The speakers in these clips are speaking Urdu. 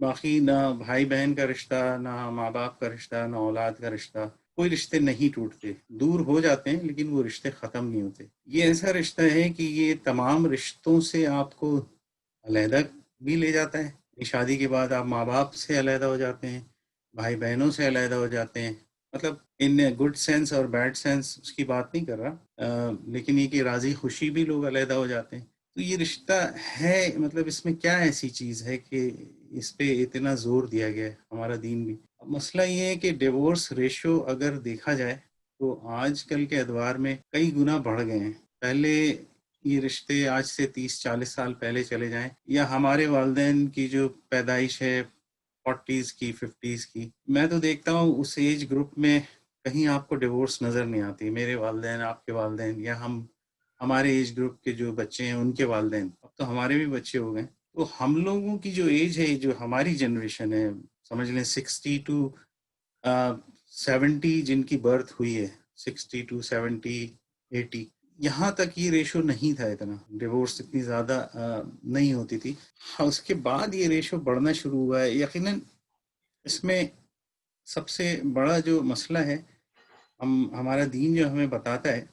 باقی نہ بھائی بہن کا رشتہ، نہ ماں باپ کا رشتہ، نہ اولاد کا رشتہ، کوئی رشتے نہیں ٹوٹتے، دور ہو جاتے ہیں لیکن وہ رشتے ختم نہیں ہوتے۔ یہ ایسا رشتہ ہے کہ یہ تمام رشتوں سے آپ کو علیحدہ بھی لے جاتا ہے۔ شادی کے بعد آپ ماں باپ سے علیحدہ ہو جاتے ہیں، بھائی بہنوں سے علیحدہ ہو جاتے ہیں، مطلب ان گڈ سینس اور بیڈ سینس اس کی بات نہیں کر رہا، لیکن یہ کہ راضی خوشی بھی لوگ علیحدہ ہو جاتے ہیں۔ تو یہ رشتہ ہے، مطلب اس میں کیا ایسی چیز ہے کہ اس پہ اتنا زور دیا گیا ہے، ہمارا دین بھی۔ مسئلہ یہ ہے کہ ڈیورس ریشو اگر دیکھا جائے تو آج کل کے ادوار میں کئی گنا بڑھ گئے ہیں۔ پہلے یہ رشتے آج سے 30-40 سال پہلے چلے جائیں، یا ہمارے والدین کی جو پیدائش ہے 40s کی 50s کی، میں تو دیکھتا ہوں اس ایج گروپ میں کہیں آپ کو ڈیورس نظر نہیں آتی۔ میرے والدین، آپ کے والدین، یا ہمارے ایج گروپ کے جو بچے ہیں ان کے والدین، اب تو ہمارے بھی بچے ہو گئے، تو ہم لوگوں کی جو ایج ہے، جو ہماری جنریشن ہے، سمجھ لیں 60 to 70 جن کی برتھ ہوئی ہے، 60 to 70 80، یہاں تک یہ ریشو نہیں تھا، اتنا ڈیورس اتنی زیادہ نہیں ہوتی تھی۔ اس کے بعد یہ ریشو بڑھنا شروع ہوا ہے۔ یقیناً اس میں سب سے بڑا جو مسئلہ ہے، ہمارا دین جو ہمیں بتاتا ہے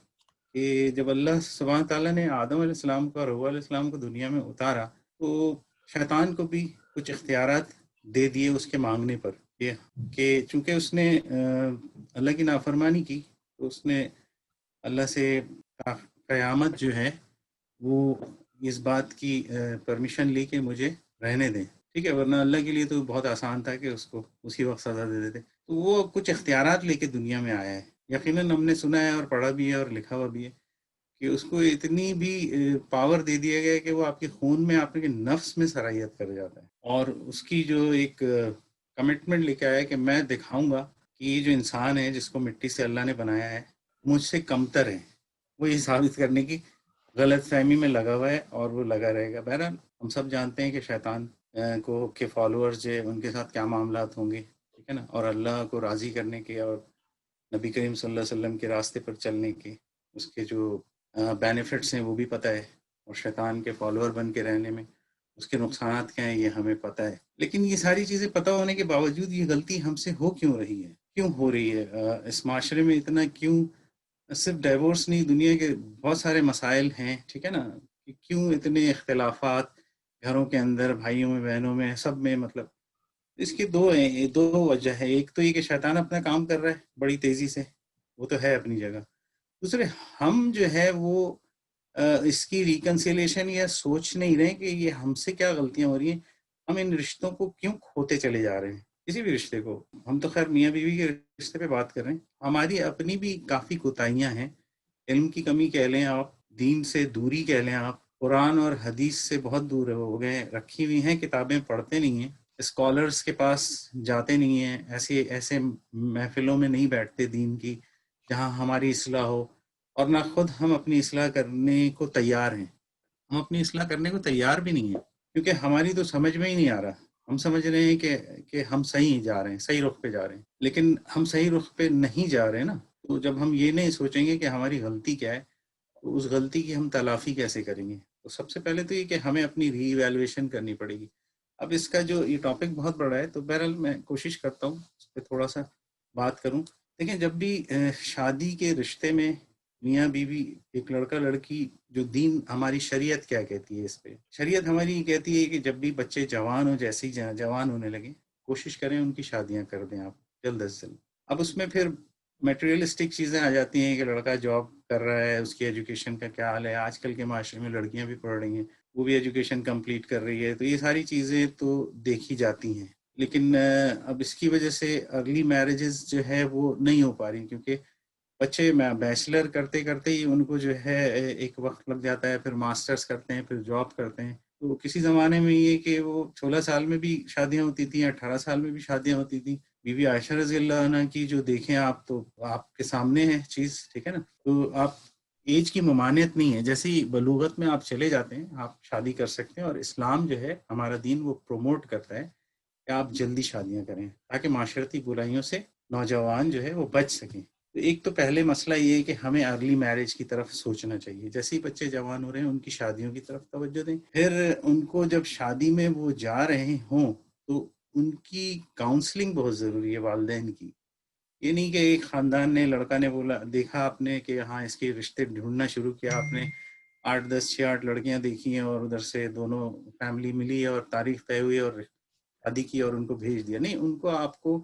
کہ جب اللہ سبحانہ تعالیٰ نے آدم علیہ السلام کو اور حوا علیہ السلام کو دنیا میں اتارا تو شیطان کو بھی کچھ اختیارات دے دیے اس کے مانگنے پر، کہ چونکہ اس نے اللہ کی نافرمانی کی تو اس نے اللہ سے قیامت جو ہے وہ اس بات کی پرمیشن لی کہ مجھے رہنے دیں، ٹھیک ہے، ورنہ اللہ کے لیے تو بہت آسان تھا کہ اس کو اسی وقت سزا دے دیتے۔ تو وہ کچھ اختیارات لے کے دنیا میں آیا ہے۔ یقیناً ہم نے سنا ہے اور پڑھا بھی ہے اور لکھا ہوا بھی ہے کہ اس کو اتنی بھی پاور دے دیا گیا ہے کہ وہ آپ کے خون میں، آپ کے نفس میں سرایت کر جاتا ہے، اور اس کی جو ایک کمٹمنٹ لے کے آیا ہے کہ میں دکھاؤں گا کہ یہ جو انسان ہے جس کو مٹی سے اللہ نے بنایا ہے مجھ سے کمتر ہے، وہ یہ ثابت کرنے کی غلط فہمی میں لگا ہوا ہے اور وہ لگا رہے گا۔ بہرحال ہم سب جانتے ہیں کہ شیطان کو کے فالوورز جو ان کے ساتھ کیا معاملات ہوں گے، ٹھیک ہے نا، اور اللہ کو راضی کرنے کے اور نبی کریم صلی اللہ علیہ وسلم کے راستے پر چلنے کے اس کے جو بینیفٹس ہیں وہ بھی پتہ ہے، اور شیطان کے فالوور بن کے رہنے میں اس کے نقصانات کیا ہیں یہ ہمیں پتہ ہے۔ لیکن یہ ساری چیزیں پتہ ہونے کے باوجود یہ غلطی ہم سے ہو کیوں رہی ہے، کیوں ہو رہی ہے اس معاشرے میں اتنا کیوں؟ صرف ڈائیورس نہیں، دنیا کے بہت سارے مسائل ہیں، ٹھیک ہے نا، کہ کیوں اتنے اختلافات گھروں کے اندر، بھائیوں میں، بہنوں میں، سب میں، مطلب اس کے دو وجہ ہے۔ ایک تو یہ کہ شیطان اپنا کام کر رہا ہے بڑی تیزی سے، وہ تو ہے اپنی جگہ۔ دوسرے ہم جو ہے وہ اس کی ریکنسیلیشن یا سوچ نہیں رہے کہ یہ ہم سے کیا غلطیاں ہو رہی ہیں، ہم ان رشتوں کو کیوں کھوتے چلے جا رہے ہیں، کسی بھی رشتے کو۔ ہم تو خیر میاں بیوی کے رشتے پہ بات کر رہے ہیں، ہماری اپنی بھی کافی کوتاہیاں ہیں، علم کی کمی کہہ لیں آپ، دین سے دوری کہہ لیں آپ، قرآن اور حدیث سے بہت دور ہو گئے، رکھی ہوئی ہیں کتابیں، پڑھتے نہیں ہیں، اسکالرز کے پاس جاتے نہیں ہیں، ایسے محفلوں میں نہیں بیٹھتے دین کی جہاں ہماری اصلاح ہو، اور نہ خود ہم اپنی اصلاح کرنے کو تیار ہیں۔ ہم اپنی اصلاح کرنے کو تیار بھی نہیں ہیں کیونکہ ہماری تو سمجھ میں ہی نہیں آ رہا۔ ہم سمجھ رہے ہیں کہ ہم صحیح جا رہے ہیں، صحیح رخ پہ جا رہے ہیں، لیکن ہم صحیح رخ پہ نہیں جا رہے نا۔ تو جب ہم یہ نہیں سوچیں گے کہ ہماری غلطی کیا ہے تو اس غلطی کی ہم تلافی کیسے کریں گے؟ تو سب سے پہلے تو یہ کہ ہمیں اپنی ری ایویلویشن کرنی پڑے گی۔ اب اس کا جو یہ ٹاپک بہت بڑا ہے تو بہرحال میں کوشش کرتا ہوں اس پہ تھوڑا سا بات کروں۔ دیکھیں، جب بھی شادی کے رشتے میں میاں بیوی، ایک لڑکا لڑکی، جو دین، ہماری شریعت کیا کہتی ہے اس پہ؟ شریعت ہماری یہ کہتی ہے کہ جب بھی بچے جوان ہو، جیسے ہی جوان ہونے لگے، کوشش کریں ان کی شادیاں کر دیں آپ جلد از جلد۔ اب اس میں پھر میٹیریلسٹک چیزیں آ جاتی ہیں کہ لڑکا جاب کر رہا ہے، اس کی ایجوکیشن کا کیا حال ہے۔ آج کل کے معاشرے میں لڑکیاں بھی پڑھ رہی ہیں، وہ بھی ایجوکیشن کمپلیٹ کر رہی ہے، تو یہ ساری چیزیں تو دیکھی جاتی ہیں۔ لیکن اب اس کی وجہ سے ارلی میرجز جو ہے وہ نہیں ہو پا رہی، کیونکہ بچے بیچلر کرتے کرتے ہی ان کو جو ہے ایک وقت لگ جاتا ہے، پھر ماسٹرز کرتے ہیں، پھر جاب کرتے ہیں۔ تو کسی زمانے میں یہ کہ وہ 16 سال میں بھی شادیاں ہوتی تھیں، 18 سال میں بھی شادیاں ہوتی تھیں۔ بی بی عائشہ رضی اللہ عنہ کی جو دیکھیں آپ، تو آپ کے سامنے ہے چیز، ٹھیک ہے نا۔ تو آپ ایج کی ممانعت نہیں ہے، جیسے ہی بلوغت میں آپ چلے جاتے ہیں آپ شادی کر سکتے ہیں، اور اسلام جو ہے ہمارا دین وہ پروموٹ کرتا ہے کہ آپ جلدی شادیاں کریں تاکہ معاشرتی برائیوں سے نوجوان جو ہے وہ بچ سکیں۔ تو ایک تو پہلے مسئلہ یہ ہے کہ ہمیں ارلی میرج کی طرف سوچنا چاہیے، جیسے ہی بچے جوان ہو رہے ہیں ان کی شادیوں کی طرف توجہ دیں۔ پھر ان کو جب شادی میں وہ جا رہے ہوں تو ان کی کاؤنسلنگ بہت ضروری ہے والدین کی. یہ نہیں کہ ایک خاندان نے لڑکا نے بولا دیکھا آپ نے کہ ہاں اس کے رشتے ڈھونڈنا شروع کیا, آپ نے 8 لڑکیاں دیکھی ہیں اور ادھر سے دونوں فیملی ملی اور تاریخ طے ہوئی اور شادی کی اور ان کو بھیج دیا. نہیں, ان کو آپ کو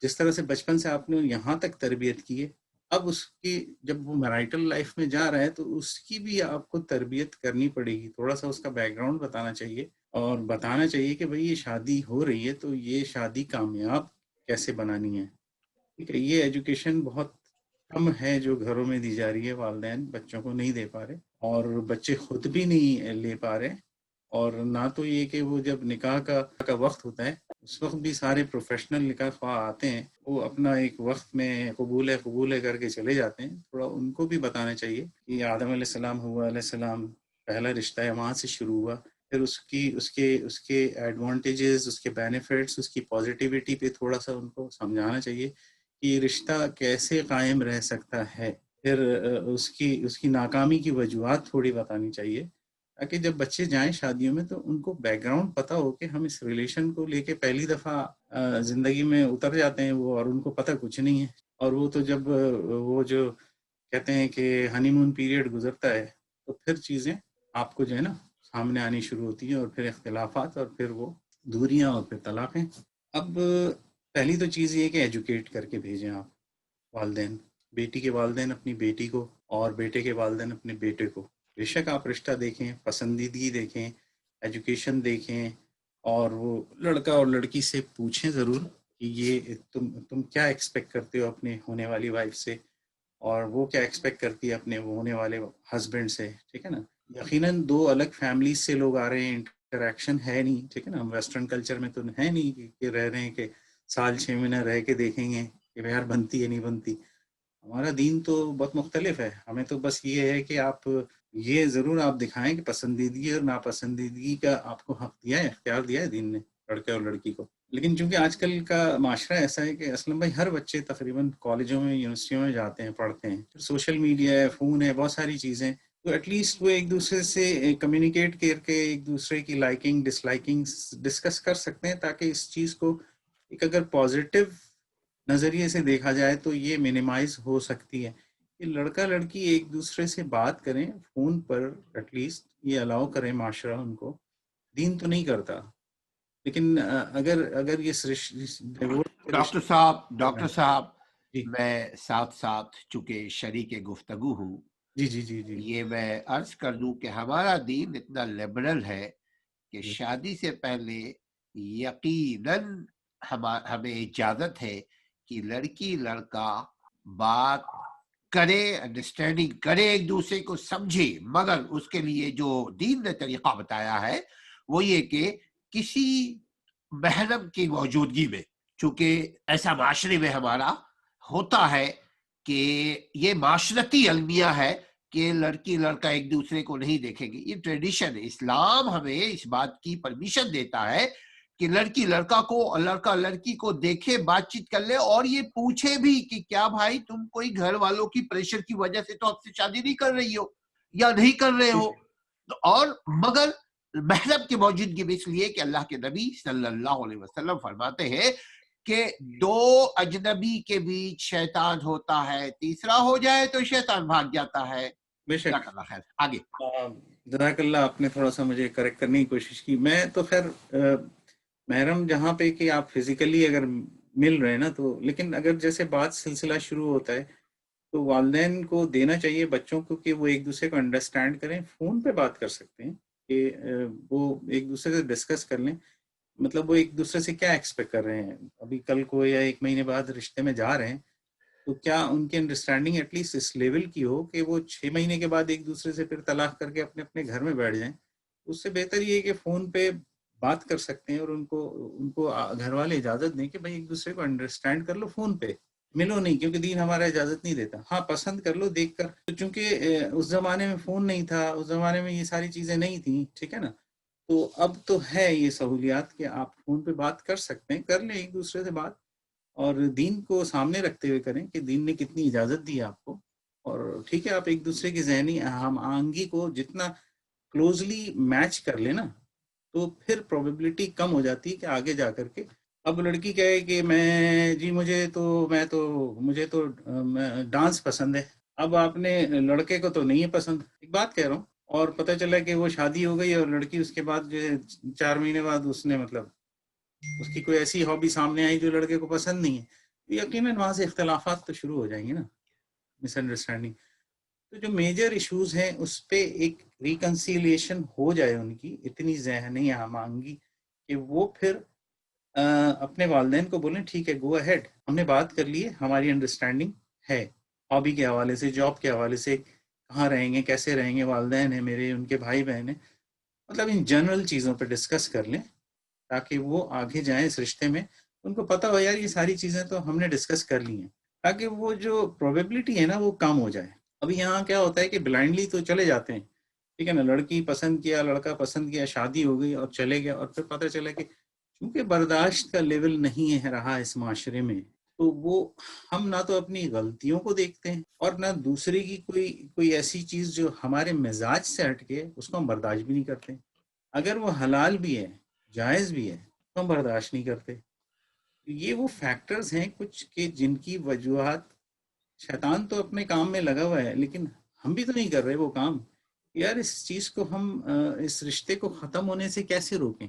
جس طرح سے بچپن سے آپ نے یہاں تک تربیت کی ہے, اب اس کی جب وہ میرائٹل لائف میں جا رہا ہے تو اس کی بھی آپ کو تربیت کرنی پڑے گی. تھوڑا سا اس کا بیک گراؤنڈ بتانا چاہیے اور بتانا چاہیے کہ بھئی یہ شادی ہو رہی ہے تو یہ شادی کامیاب کیسے بنانی ہے. ٹھیک ہے, یہ ایجوکیشن بہت کم ہے جو گھروں میں دی جا رہی ہے, والدین بچوں کو نہیں دے پا رہے اور بچے خود بھی نہیں لے پا رہے. اور نہ تو یہ کہ وہ جب نکاح کا وقت ہوتا ہے اس وقت بھی سارے پروفیشنل نکاح خواہ آتے ہیں, وہ اپنا ایک وقت میں قبول ہے کر کے چلے جاتے ہیں. تھوڑا ان کو بھی بتانا چاہیے کہ آدم علیہ السلام ہوا علیہ السلام پہلا رشتہ ہے, وہاں سے شروع ہوا, پھر اس کے ایڈوانٹیجز, اس کے بینیفٹس, اس کی پازیٹیوٹی پہ تھوڑا سا ان کو سمجھانا چاہیے کہ یہ رشتہ کیسے قائم رہ سکتا ہے. پھر اس کی ناکامی کی وجوہات تھوڑی بتانی چاہیے تاکہ جب بچے جائیں شادیوں میں تو ان کو بیک گراؤنڈ پتہ ہو کہ ہم اس ریلیشن کو لے کے پہلی دفعہ زندگی میں اتر جاتے ہیں وہ, اور ان کو پتہ کچھ نہیں ہے. اور وہ تو جب وہ جو کہتے ہیں کہ ہنی مون پیریڈ گزرتا ہے تو پھر چیزیں آپ کو جو ہے نا سامنے آنی شروع ہوتی ہیں, اور پھر اختلافات, اور پھر وہ دوریاں, اور پھر طلاقیں. اب پہلی تو چیز یہ کہ ایجوکیٹ کر کے بھیجیں آپ والدین, بیٹی کے والدین اپنی بیٹی کو اور بیٹے کے والدین اپنے بیٹے کو. بے شک آپ رشتہ دیکھیں, پسندیدگی دیکھیں, ایجوکیشن دیکھیں, اور وہ لڑکا اور لڑکی سے پوچھیں ضرور کہ یہ تم کیا ایکسپیکٹ کرتے ہو اپنے ہونے والی وائف سے, اور وہ کیا ایکسپیکٹ کرتی ہے اپنے ہونے والے ہسبینڈ سے. ٹھیک ہے نا, یقیناً دو الگ فیملیز سے لوگ آ رہے ہیں, انٹریکشن ہے نہیں. ٹھیک ہے نا, ہم ویسٹرن کلچر میں تو ہے نہیں کہ رہ رہے ہیں کہ سال 6 مہینے رہ کے دیکھیں گے کہ یار بنتی ہے نہیں بنتی. ہمارا دین تو بہت مختلف ہے. ہمیں تو بس یہ ہے کہ آپ یہ ضرور آپ دکھائیں کہ پسندیدگی اور ناپسندیدگی کا آپ کو حق دیا ہے, اختیار دیا ہے دین نے لڑکے اور لڑکی کو. لیکن چونکہ آج کل کا معاشرہ ایسا ہے کہ اسلم بھائی ہر بچے تقریباً کالجوں میں یونیورسٹیوں میں جاتے ہیں, پڑھتے ہیں, سوشل میڈیا ہے, فون ہے, بہت ساری چیزیں, تو ایٹ لیسٹ وہ ایک دوسرے سے کمیونیکیٹ کر کے ایک دوسرے کی لائکنگ ڈس لائکنگ ڈسکس کر سکتے ہیں تاکہ اس چیز کو ایک اگر پازیٹیو نظریے سے دیکھا جائے تو یہ منیمائز ہو سکتی ہے کہ لڑکا لڑکی ایک دوسرے سے بات کریں فون پر, ایٹ لیسٹ یہ الاؤ کریں معاشرہ ان کو. دین تو نہیں کرتا, لیکن اگر یہ ڈاکٹر صاحب جی میں ساتھ ساتھ چونکہ شریک گفتگو ہوں, جی جی جی جی یہ میں عرض کر دوں کہ ہمارا دین اتنا لبرل ہے کہ جی شادی سے پہلے یقیناً ہمیں اجازت ہے کہ لڑکی لڑکا بات کرے, انڈرسٹینڈنگ کرے, ایک دوسرے کو سمجھے, مگر اس کے لیے جو دین نے طریقہ بتایا ہے وہ یہ کہ کسی محرم کی موجودگی میں, چونکہ ایسا معاشرے میں ہمارا ہوتا ہے کہ یہ معاشرتی المیہ ہے کہ لڑکی لڑکا ایک دوسرے کو نہیں دیکھیں گے, یہ ٹریڈیشن ہے. اسلام ہمیں اس بات کی پرمیشن دیتا ہے کہ لڑکی لڑکا کو اور لڑکا لڑکی کو دیکھے, بات چیت کر لے, اور یہ پوچھے بھی کہ کیا بھائی تم کوئی گھر والوں کی پریشر کی وجہ سے تو اب سے شادی نہیں کر رہی ہو یا نہیں کر رہے ہو. اور مگر محرم کی موجودگی میں, اس لیے کہ اللہ کے نبی صلی اللہ علیہ وسلم فرماتے ہیں کہ 2 اجنبی کے بیچ شیطان ہوتا ہے, تیسرا ہو جائے تو شیطان بھاگ جاتا ہے. بے شک. جزاک اللہ خیر. آگے. جزاک اللہ, آپ نے تھوڑا سا مجھے کریکٹ کرنے کی کوشش کی. میں تو خیر محرم جہاں پہ کہ آپ فزیکلی اگر مل رہے ہیں نا تو, لیکن اگر جیسے بات سلسلہ شروع ہوتا ہے تو والدین کو دینا چاہیے بچوں کو کہ وہ ایک دوسرے کو انڈرسٹینڈ کریں. فون پہ بات کر سکتے ہیں کہ وہ ایک دوسرے سے ڈسکس کر لیں, مطلب وہ ایک دوسرے سے کیا ایکسپیکٹ کر رہے ہیں. ابھی کل کو یا 1 مہینے بعد رشتے میں جا رہے ہیں تو کیا ان کی انڈرسٹینڈنگ ایٹ لیسٹ اس لیول کی ہو کہ وہ 6 مہینے کے بعد ایک دوسرے سے پھر طلاق کر کے اپنے اپنے گھر میں بیٹھ جائیں. اس سے بہتر یہ ہے کہ فون پہ بات کر سکتے ہیں, اور ان کو گھر والے اجازت دیں کہ بھائی ایک دوسرے کو انڈرسٹینڈ کر لو, فون پہ ملو نہیں, کیونکہ دین ہمارا اجازت نہیں دیتا. ہاں پسند کر لو دیکھ کر, تو چونکہ اس زمانے میں فون نہیں تھا, اس زمانے میں یہ ساری چیزیں نہیں تھیں. ٹھیک ہے نا, تو اب تو ہے یہ سہولیات کہ آپ فون پہ بات کر سکتے ہیں, کر لیں ایک دوسرے سے بات, اور دین کو سامنے رکھتے ہوئے کریں کہ دین نے کتنی اجازت دی ہے آپ کو. اور ٹھیک ہے, آپ ایک دوسرے کی ذہنی ہم آہنگی کو جتنا کلوزلی میچ کر لیں نا تو پھر پروبیبلٹی کم ہو جاتی ہے کہ آگے جا کر کے اب لڑکی کہے کہ مجھے تو ڈانس پسند ہے. اب آپ نے لڑکے کو تو نہیں ہے پسند، ایک بات کہہ رہا ہوں، اور پتہ چلا کہ وہ شادی ہو گئی اور لڑکی اس کے بعد جو ہے 4 مہینے بعد اس نے مطلب اس کی کوئی ایسی ہابی سامنے آئی جو لڑکے کو پسند نہیں ہے، تو یقیناً وہاں سے اختلافات تو شروع ہو جائیں گے نا، مس انڈرسٹینڈنگ. تو جو میجر ایشوز ہیں اس پہ ایک ریکنسیلیشن ہو جائے، ان کی اتنی ذہنی ہمانگی کہ وہ پھر اپنے والدین کو بولیں ٹھیک ہے گو اہیڈ، ہم نے بات کر لی ہے، ہماری انڈرسٹینڈنگ ہے، ہابی کے حوالے سے، جاب کے حوالے سے، کہاں رہیں گے، کیسے رہیں گے، والدین ہیں میرے، ان کے بھائی بہن ہیں، مطلب ان جنرل چیزوں پہ ڈسکس کر لیں تاکہ وہ آگے جائیں اس رشتے میں، ان کو پتہ ہو یار یہ ساری چیزیں تو ہم نے ڈسکس کر لی ہیں، تاکہ وہ جو پروبیبلٹی ہے نا وہ کم ہو جائے. ابھی یہاں کیا ہوتا ہے کہ بلائنڈلی تو چلے جاتے ہیں، ٹھیک ہے نا، لڑکی پسند کیا، لڑکا پسند کیا، شادی ہو گئی اور چلے گیا، اور پھر پتہ چلا کہ چونکہ برداشت کا لیول نہیں ہے رہا اس معاشرے میں، تو وہ ہم نہ تو اپنی غلطیوں کو دیکھتے ہیں اور نہ دوسرے کی کوئی ایسی چیز جو ہمارے مزاج سے ہٹ کے اس کو ہم برداشت بھی نہیں کرتے. اگر وہ حلال بھی ہے، جائز بھی ہے، تو ہم برداشت نہیں کرتے. یہ وہ فیکٹرز ہیں کچھ کہ جن کی وجوہات، شیطان تو اپنے کام میں لگا ہوا ہے لیکن ہم بھی تو نہیں کر رہے وہ کام. یار اس چیز کو ہم اس رشتے کو ختم ہونے سے کیسے روکیں؟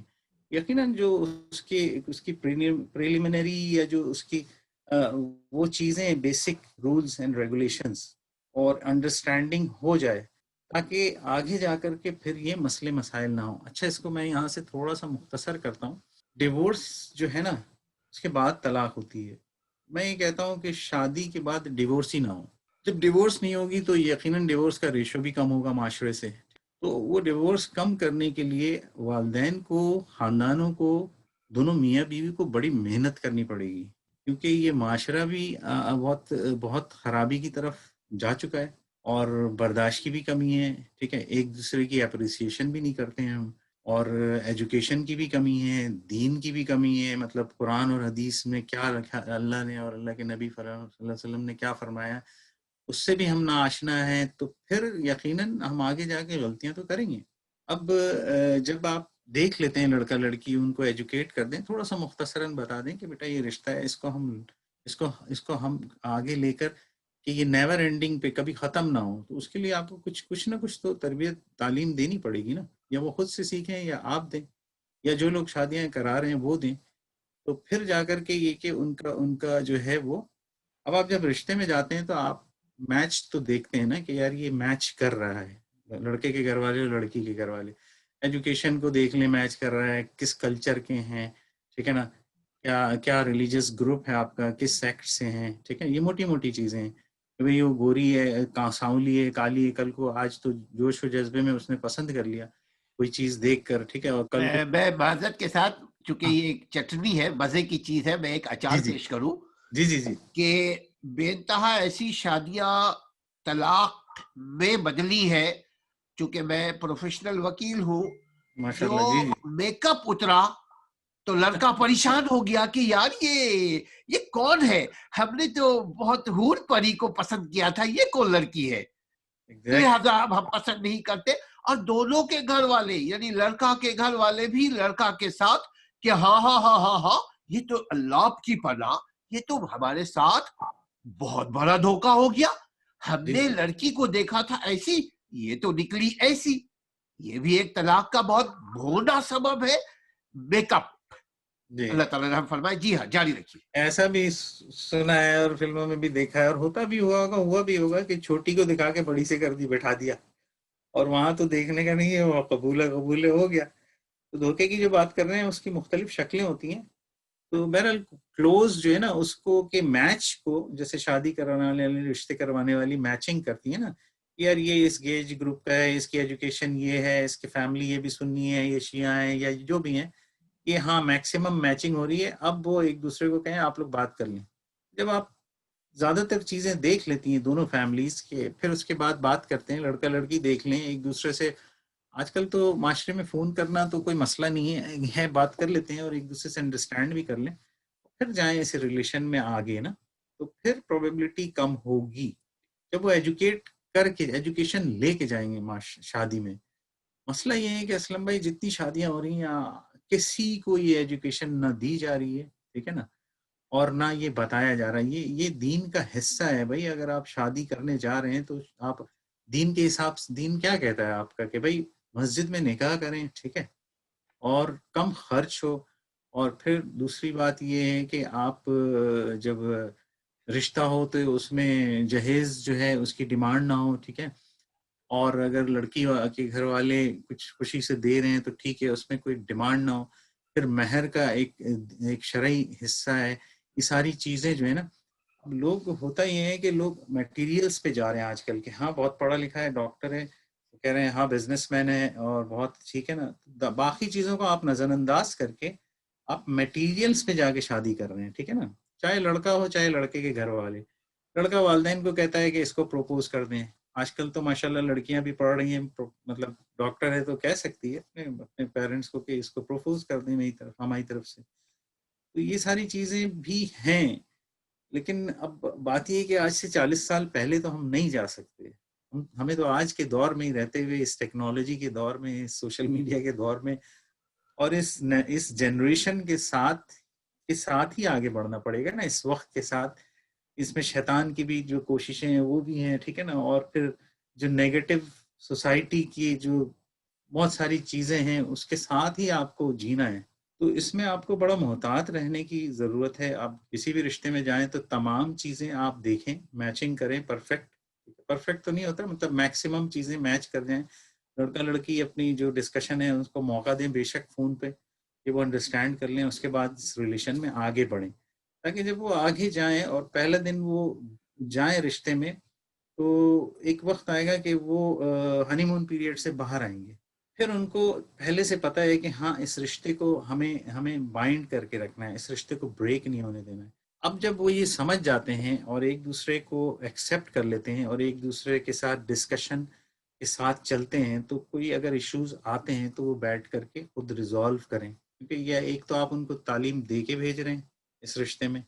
یقیناً جو اس کی پریلیمنری یا جو اس کی وہ چیزیں بیسک رولز اینڈ ریگولیشنز اور انڈرسٹینڈنگ ہو جائے تاکہ آگے جا کر کے پھر یہ مسئلے مسائل نہ ہوں. اچھا اس کو میں یہاں سے تھوڑا سا مختصر کرتا ہوں. ڈیورس جو ہے نا اس کے بعد طلاق ہوتی ہے. میں یہ کہتا ہوں کہ شادی کے بعد ڈیورس ہی نہ ہو. جب ڈیورس نہیں ہوگی تو یقیناً ڈیورس کا ریشو بھی کم ہوگا معاشرے سے. تو وہ ڈیورس کم کرنے کے لیے والدین کو، خاندانوں کو، دونوں میاں بیوی کو بڑی محنت کرنی پڑے گی، کیونکہ یہ معاشرہ بھی بہت بہت خرابی کی طرف جا چکا ہے اور برداشت کی بھی کمی ہے، ٹھیک ہے، ایک دوسرے کی اپریسیشن بھی نہیں کرتے ہیں ہم، اور ایجوکیشن کی بھی کمی ہے، دین کی بھی کمی ہے. مطلب قرآن اور حدیث میں کیا رکھا اللہ نے اور اللہ کے نبی صلی اللہ علیہ وسلم نے کیا فرمایا اس سے بھی ہم ناآشنا ہیں. تو پھر یقیناً ہم آگے جا کے غلطیاں تو کریں گے. اب جب آپ دیکھ لیتے ہیں لڑکا لڑکی، ان کو ایجوکیٹ کر دیں، تھوڑا سا مختصراً بتا دیں کہ بیٹا یہ رشتہ ہے، اس کو ہم آگے لے کر کہ یہ نیور اینڈنگ پہ کبھی ختم نہ ہو، تو اس کے لیے آپ کو کچھ نہ کچھ تو تربیت تعلیم دینی پڑے گی نا، یا وہ خود سے سیکھیں یا آپ دیں یا جو لوگ شادیاں کرا رہے ہیں وہ دیں. تو پھر جا کر کے یہ کہ ان کا جو ہے وہ، اب آپ جب رشتے میں جاتے ہیں تو آپ میچ تو دیکھتے ہیں نا کہ یار یہ میچ کر رہا ہے، لڑکے کے گھر والے اور لڑکی کے گھر والے. ایجوکیشن کو دیکھ لیں، میچ کر رہا ہے، کس کلچر کے ہیں، ٹھیک ہے نا، کیا ریلیجیس گروپ ہے آپ کا، کس سیکٹ سے ہیں، ٹھیک ہے. یہ موٹی موٹی چیزیں ہیں کہ بھئی وہ گوری ہے، سانولی ہے، کالی ہے، کل کو آج تو جوش و جذبے میں اس نے پسند کر لیا کوئی چیز دیکھ کر، ٹھیک ہے، اور کل کو میں معذرت کے ساتھ، چونکہ ہاں، یہ ایک چٹنی ہے، مزے کی چیز ہے، میں ایک جی اچار جی پیش کروں جی جی جی کہ بے انتہا ایسی شادیاں طلاق میں بدلی ہے. چونکہ میں پروفیشنل وکیل ہوں، ماشاء جو اللہ، جی جی میک اپ اترا تو لڑکا پریشان ہو گیا کہ یار یہ کون ہے، ہم نے تو بہت حور پری کو پسند کیا تھا، یہ کون لڑکی ہے، ایگزیکٹ. لہذا اب ہم پسند نہیں کرتے. اور دونوں کے گھر والے، یعنی لڑکا کے گھر والے بھی لڑکا کے ساتھ کہ ہاں ہاں ہاں ہاں ہاں یہ تو اللہ کی پناہ، یہ تو ہمارے ساتھ بہت بڑا دھوکا ہو گیا، ہم جی نے لڑکی کو دیکھا تھا ایسی، یہ تو نکلی ایسی. یہ بھی ایک طلاق کا بہت بھونڈا سبب ہے، میک اپ. جی اللہ تعالیٰ نے ہم فرمائے. جی ہاں، جاری رکھیے. ایسا بھی سنا ہے اور فلموں میں بھی دیکھا ہے اور ہوتا بھی ہوا بھی ہوگا کہ چھوٹی کو دکھا کے بڑی سے کر دی، بٹھا دیا، اور وہاں تو دیکھنے کا نہیں ہے، وہ قبول ہو گیا. تو دھوکے کی جو بات کر رہے ہیں اس کی مختلف شکلیں ہوتی ہیں. تو بہرحال کلوز جو ہے نا اس کو کہ میچ کو، جیسے شادی کروانے والی، رشتے کروانے والی میچنگ کرتی ہے نا، یار یہ اس ایج گروپ کا ہے، اس کی ایجوکیشن یہ ہے، اس کی فیملی یہ بھی سنی ہے، یہ شیعہ ہیں یا جو بھی ہیں، یہ ہاں میکسیمم میچنگ ہو رہی ہے. اب وہ ایک دوسرے کو کہیں آپ لوگ بات کر لیں. جب آپ زیادہ تر چیزیں دیکھ لیتی ہیں دونوں فیملیز کے، پھر اس کے بعد بات کرتے ہیں، لڑکا لڑکی دیکھ لیں ایک دوسرے سے. آج کل تو معاشرے میں فون کرنا تو کوئی مسئلہ نہیں ہے، بات کر لیتے ہیں اور ایک دوسرے سے انڈرسٹینڈ بھی کر لیں، پھر جائیں اس ریلیشن میں آگے نا، تو پھر پروبیبلٹی کم ہوگی. جب وہ ایجوکیٹ کر کے، ایجوکیشن لے کے جائیں گے شادی میں. مسئلہ یہ ہے کہ اسلم بھائی جتنی شادیاں ہو رہی ہیں کسی کو یہ ایجوکیشن نہ دی جا رہی ہے، ٹھیک ہے نا, اور نہ یہ بتایا جا رہا ہے. یہ دین کا حصہ ہے بھائی. اگر آپ شادی کرنے جا رہے ہیں تو آپ دین کے حساب سے, دین کیا کہتا ہے آپ کا کہ بھائی مسجد میں نکاح کریں, ٹھیک ہے, اور کم خرچ ہو. اور پھر دوسری بات یہ ہے کہ آپ جب رشتہ ہو تو اس میں جہیز جو ہے اس کی ڈیمانڈ نہ ہو, ٹھیک ہے, اور اگر لڑکی کے گھر والے کچھ خوشی سے دے رہے ہیں تو ٹھیک ہے, اس میں کوئی ڈیمانڈ نہ ہو. پھر مہر کا ایک شرعی حصہ ہے. یہ ساری چیزیں جو ہے نا, اب لوگ ہوتا یہ ہے کہ لوگ میٹیریلز پہ جا رہے ہیں آج کل کے. ہاں بہت پڑھا لکھا ہے, ڈاکٹر ہے, کہہ رہے ہیں ہاں بزنس مین ہے اور بہت ٹھیک ہے نا, باقی چیزوں کو آپ نظر انداز کر کے آپ میٹیریلز پہ جا کے شادی کر رہے ہیں, ٹھیک ہے نا, چاہے لڑکا ہو چاہے لڑکے کے گھر والے. لڑکا والدین کو کہتا ہے کہ اس کو پروپوز کر دیں. آج کل تو ماشاءاللہ لڑکیاں بھی پڑھ رہی ہیں, مطلب ڈاکٹر ہے تو کہہ سکتی ہے اپنے پیرنٹس کو کہ اس کو پروپوز کر دیں میری طرف, ہماری طرف سے. تو یہ ساری چیزیں بھی ہیں. لیکن اب بات یہ ہے کہ آج سے 40 سال پہلے تو ہم نہیں جا سکتے. ہمیں تو آج کے دور میں ہی رہتے ہوئے, اس ٹیکنالوجی کے دور میں, اس سوشل میڈیا کے دور میں, اور اس جنریشن کے ساتھ ہی آگے بڑھنا پڑے گا نا, اس وقت کے ساتھ. اس میں شیطان کی بھی جو کوششیں ہیں وہ بھی ہیں, ٹھیک ہے نا, اور پھر جو نیگیٹو سوسائٹی کی جو بہت ساری چیزیں ہیں اس کے ساتھ ہی آپ کو جینا ہے. تو اس میں آپ کو بڑا محتاط رہنے کی ضرورت ہے. آپ کسی بھی رشتے میں جائیں تو تمام چیزیں آپ دیکھیں, میچنگ کریں. پرفیکٹ تو نہیں ہوتا, مطلب میکسیمم چیزیں میچ کر جائیں. لڑکا لڑکی اپنی جو ڈسکشن ہے اس کو موقع دیں بے شک فون پہ, کہ وہ انڈرسٹینڈ کر لیں, اس کے بعد اس ریلیشن میں آگے بڑھیں, تاکہ جب وہ آگے جائیں اور پہلا دن وہ جائیں رشتے میں تو ایک وقت آئے گا کہ وہ ہنی مون پیریڈ سے باہر آئیں گے. پھر ان کو پہلے سے پتہ ہے کہ ہاں اس رشتے کو ہمیں بائنڈ کر کے رکھنا ہے, اس رشتے کو بریک نہیں ہونے دینا ہے. اب جب وہ یہ سمجھ جاتے ہیں اور ایک دوسرے کو ایکسیپٹ کر لیتے ہیں اور ایک دوسرے کے ساتھ ڈسکشن کے ساتھ چلتے ہیں, تو کوئی اگر ایشوز آتے ہیں تو وہ بیٹھ کر کے خود ریزالو کریں. کیونکہ یہ ایک تو آپ ان کو تعلیم دے کے بھیج رہے ہیں اس رشتے میں,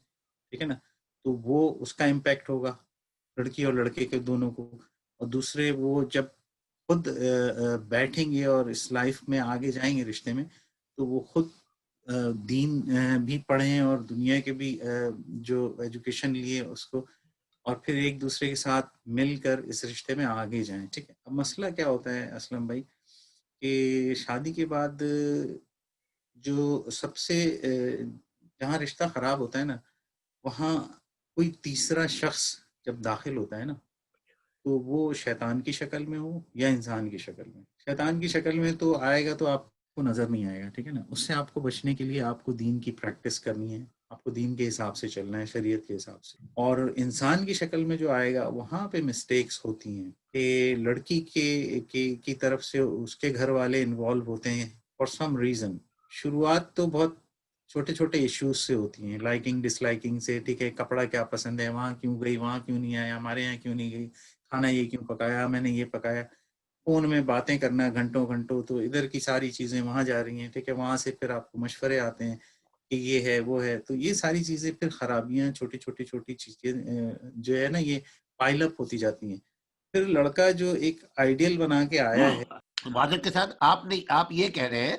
ٹھیک ہے نا, تو وہ اس کا امپیکٹ ہوگا لڑکی اور لڑکے کے دونوں کو. اور دوسرے وہ جب خود بیٹھیں گے اور اس لائف میں آگے جائیں گے رشتے میں, تو وہ خود دین بھی پڑھیں اور دنیا کے بھی جو ایجوکیشن لیے اس کو, اور پھر ایک دوسرے کے ساتھ مل کر اس رشتے میں آگے جائیں. ٹھیک ہے, اب مسئلہ کیا ہوتا ہے اسلم بھائی کہ شادی کے بعد جو سب سے جہاں رشتہ خراب ہوتا ہے نا, وہاں کوئی تیسرا شخص جب داخل ہوتا ہے نا, تو وہ شیطان کی شکل میں ہو یا انسان کی شکل میں. شیطان کی شکل میں تو آئے گا تو آپ کو نظر نہیں آئے گا, ٹھیک ہے نا. اس سے آپ کو بچنے کے لیے آپ کو دین کی پریکٹس کرنی ہے, آپ کو دین کے حساب سے چلنا ہے, شریعت کے حساب سے. اور انسان کی شکل میں جو آئے گا وہاں پہ مسٹیکس ہوتی ہیں کہ لڑکی کی طرف سے اس کے گھر والے انوالو ہوتے ہیں فار سم ریزن. شروعات تو بہت چھوٹے چھوٹے ایشوز سے ہوتی ہیں, لائکنگ ڈس لائکنگ سے, ٹھیک ہے, کپڑا کیا پسند ہے, وہاں کیوں گئی, وہاں کیوں نہیں آیا, ہمارے یہاں کیوں نہیں گئی, کھانا یہ کیوں پکایا, میں نے یہ پکایا, فون میں باتیں کرنا گھنٹوں گھنٹوں, تو ادھر کی ساری چیزیں وہاں جا رہی ہیں, ٹھیک ہے. وہاں سے پھر آپ کو مشورے آتے ہیں کہ یہ ہے وہ ہے, تو یہ ساری چیزیں پھر خرابیاں چھوٹی چھوٹی چیزیں جو ہے نا یہ پائل اپ ہوتی جاتی ہیں. پھر لڑکا جو ایک آئیڈیل بنا کے آیا ہے, معذرت کے ساتھ آپ یہ کہہ رہے ہیں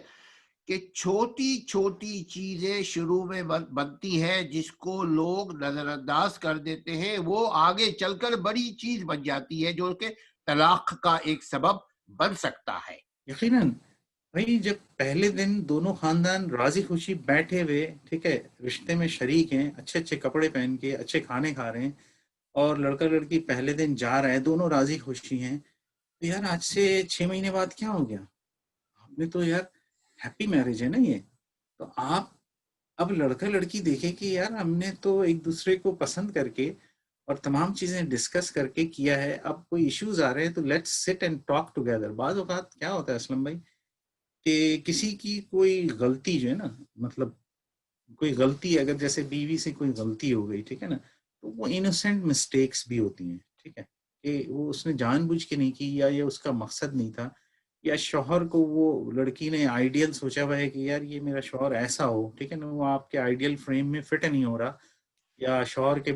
کہ چھوٹی چھوٹی چیزیں شروع میں بنتی ہیں جس کو لوگ نظر انداز کر دیتے ہیں, وہ آگے چل کر بڑی چیز بن جاتی ہے جو کہ طلاق کا ایک سبب بن سکتا ہے. یقیناً بھائی جب پہلے دن دونوں خاندان راضی خوشی بیٹھے ہوئے, ٹھیک ہے, رشتے میں شریک ہیں, اچھے اچھے کپڑے پہن کے اچھے کھانے کھا رہے ہیں, اور لڑکا لڑکی پہلے دن جا رہا ہے, دونوں راضی خوشی ہیں, تو یار آج سے 6 مہینے بعد کیا ہو گیا, آپ نے تو یار ہیپی میرج ہے نا یہ. تو آپ اب لڑکا لڑکی دیکھیں کہ یار ہم نے تو ایک دوسرے کو پسند کر کے اور تمام چیزیں ڈسکس کر کے کیا ہے, اب کوئی ایشوز آ رہے ہیں تو لیٹس سٹ اینڈ ٹاک ٹوگیدر. بعض اوقات کیا ہوتا ہے اسلم بھائی کہ کسی کی کوئی غلطی جو ہے نا, مطلب کوئی غلطی اگر جیسے بیوی سے کوئی غلطی ہو گئی, ٹھیک ہے نا, تو وہ انوسینٹ مسٹیکس بھی ہوتی ہیں, ٹھیک ہے, کہ وہ اس نے جان بوجھ کے نہیں کی, یا یہ اس کا مقصد نہیں تھا, یا شوہر کو وہ لڑکی نے آئیڈیل سوچا ہوا ہے کہ یار یہ میرا شوہر ایسا ہو, ٹھیک ہے نا, وہ آپ کے آئیڈیل فریم میں فٹ نہیں ہو رہا, یا شوہر کے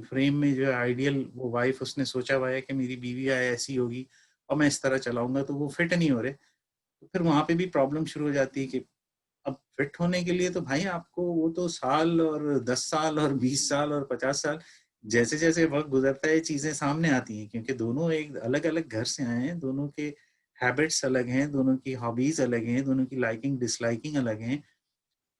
فریم میں جو ہے آئیڈیل وہ وائف اس نے سوچا ہوا ہے کہ میری بیوی ایسی ہوگی اور میں اس طرح چلاؤں گا, تو وہ فٹ نہیں ہو رہے. تو پھر وہاں پہ بھی پرابلم شروع ہو جاتی ہے کہ اب فٹ ہونے کے لیے تو بھائی آپ کو وہ تو سال اور 10 سال اور 20 سال اور 50 سال جیسے جیسے وقت گزرتا ہے چیزیں سامنے آتی ہیں، کیونکہ دونوں ایک الگ الگ گھر سے آئے ہیں، دونوں کے ہیبٹس الگ ہیں، دونوں کی ہابیز الگ ہیں، دونوں کی لائکنگ ڈس لائکنگ الگ ہیں.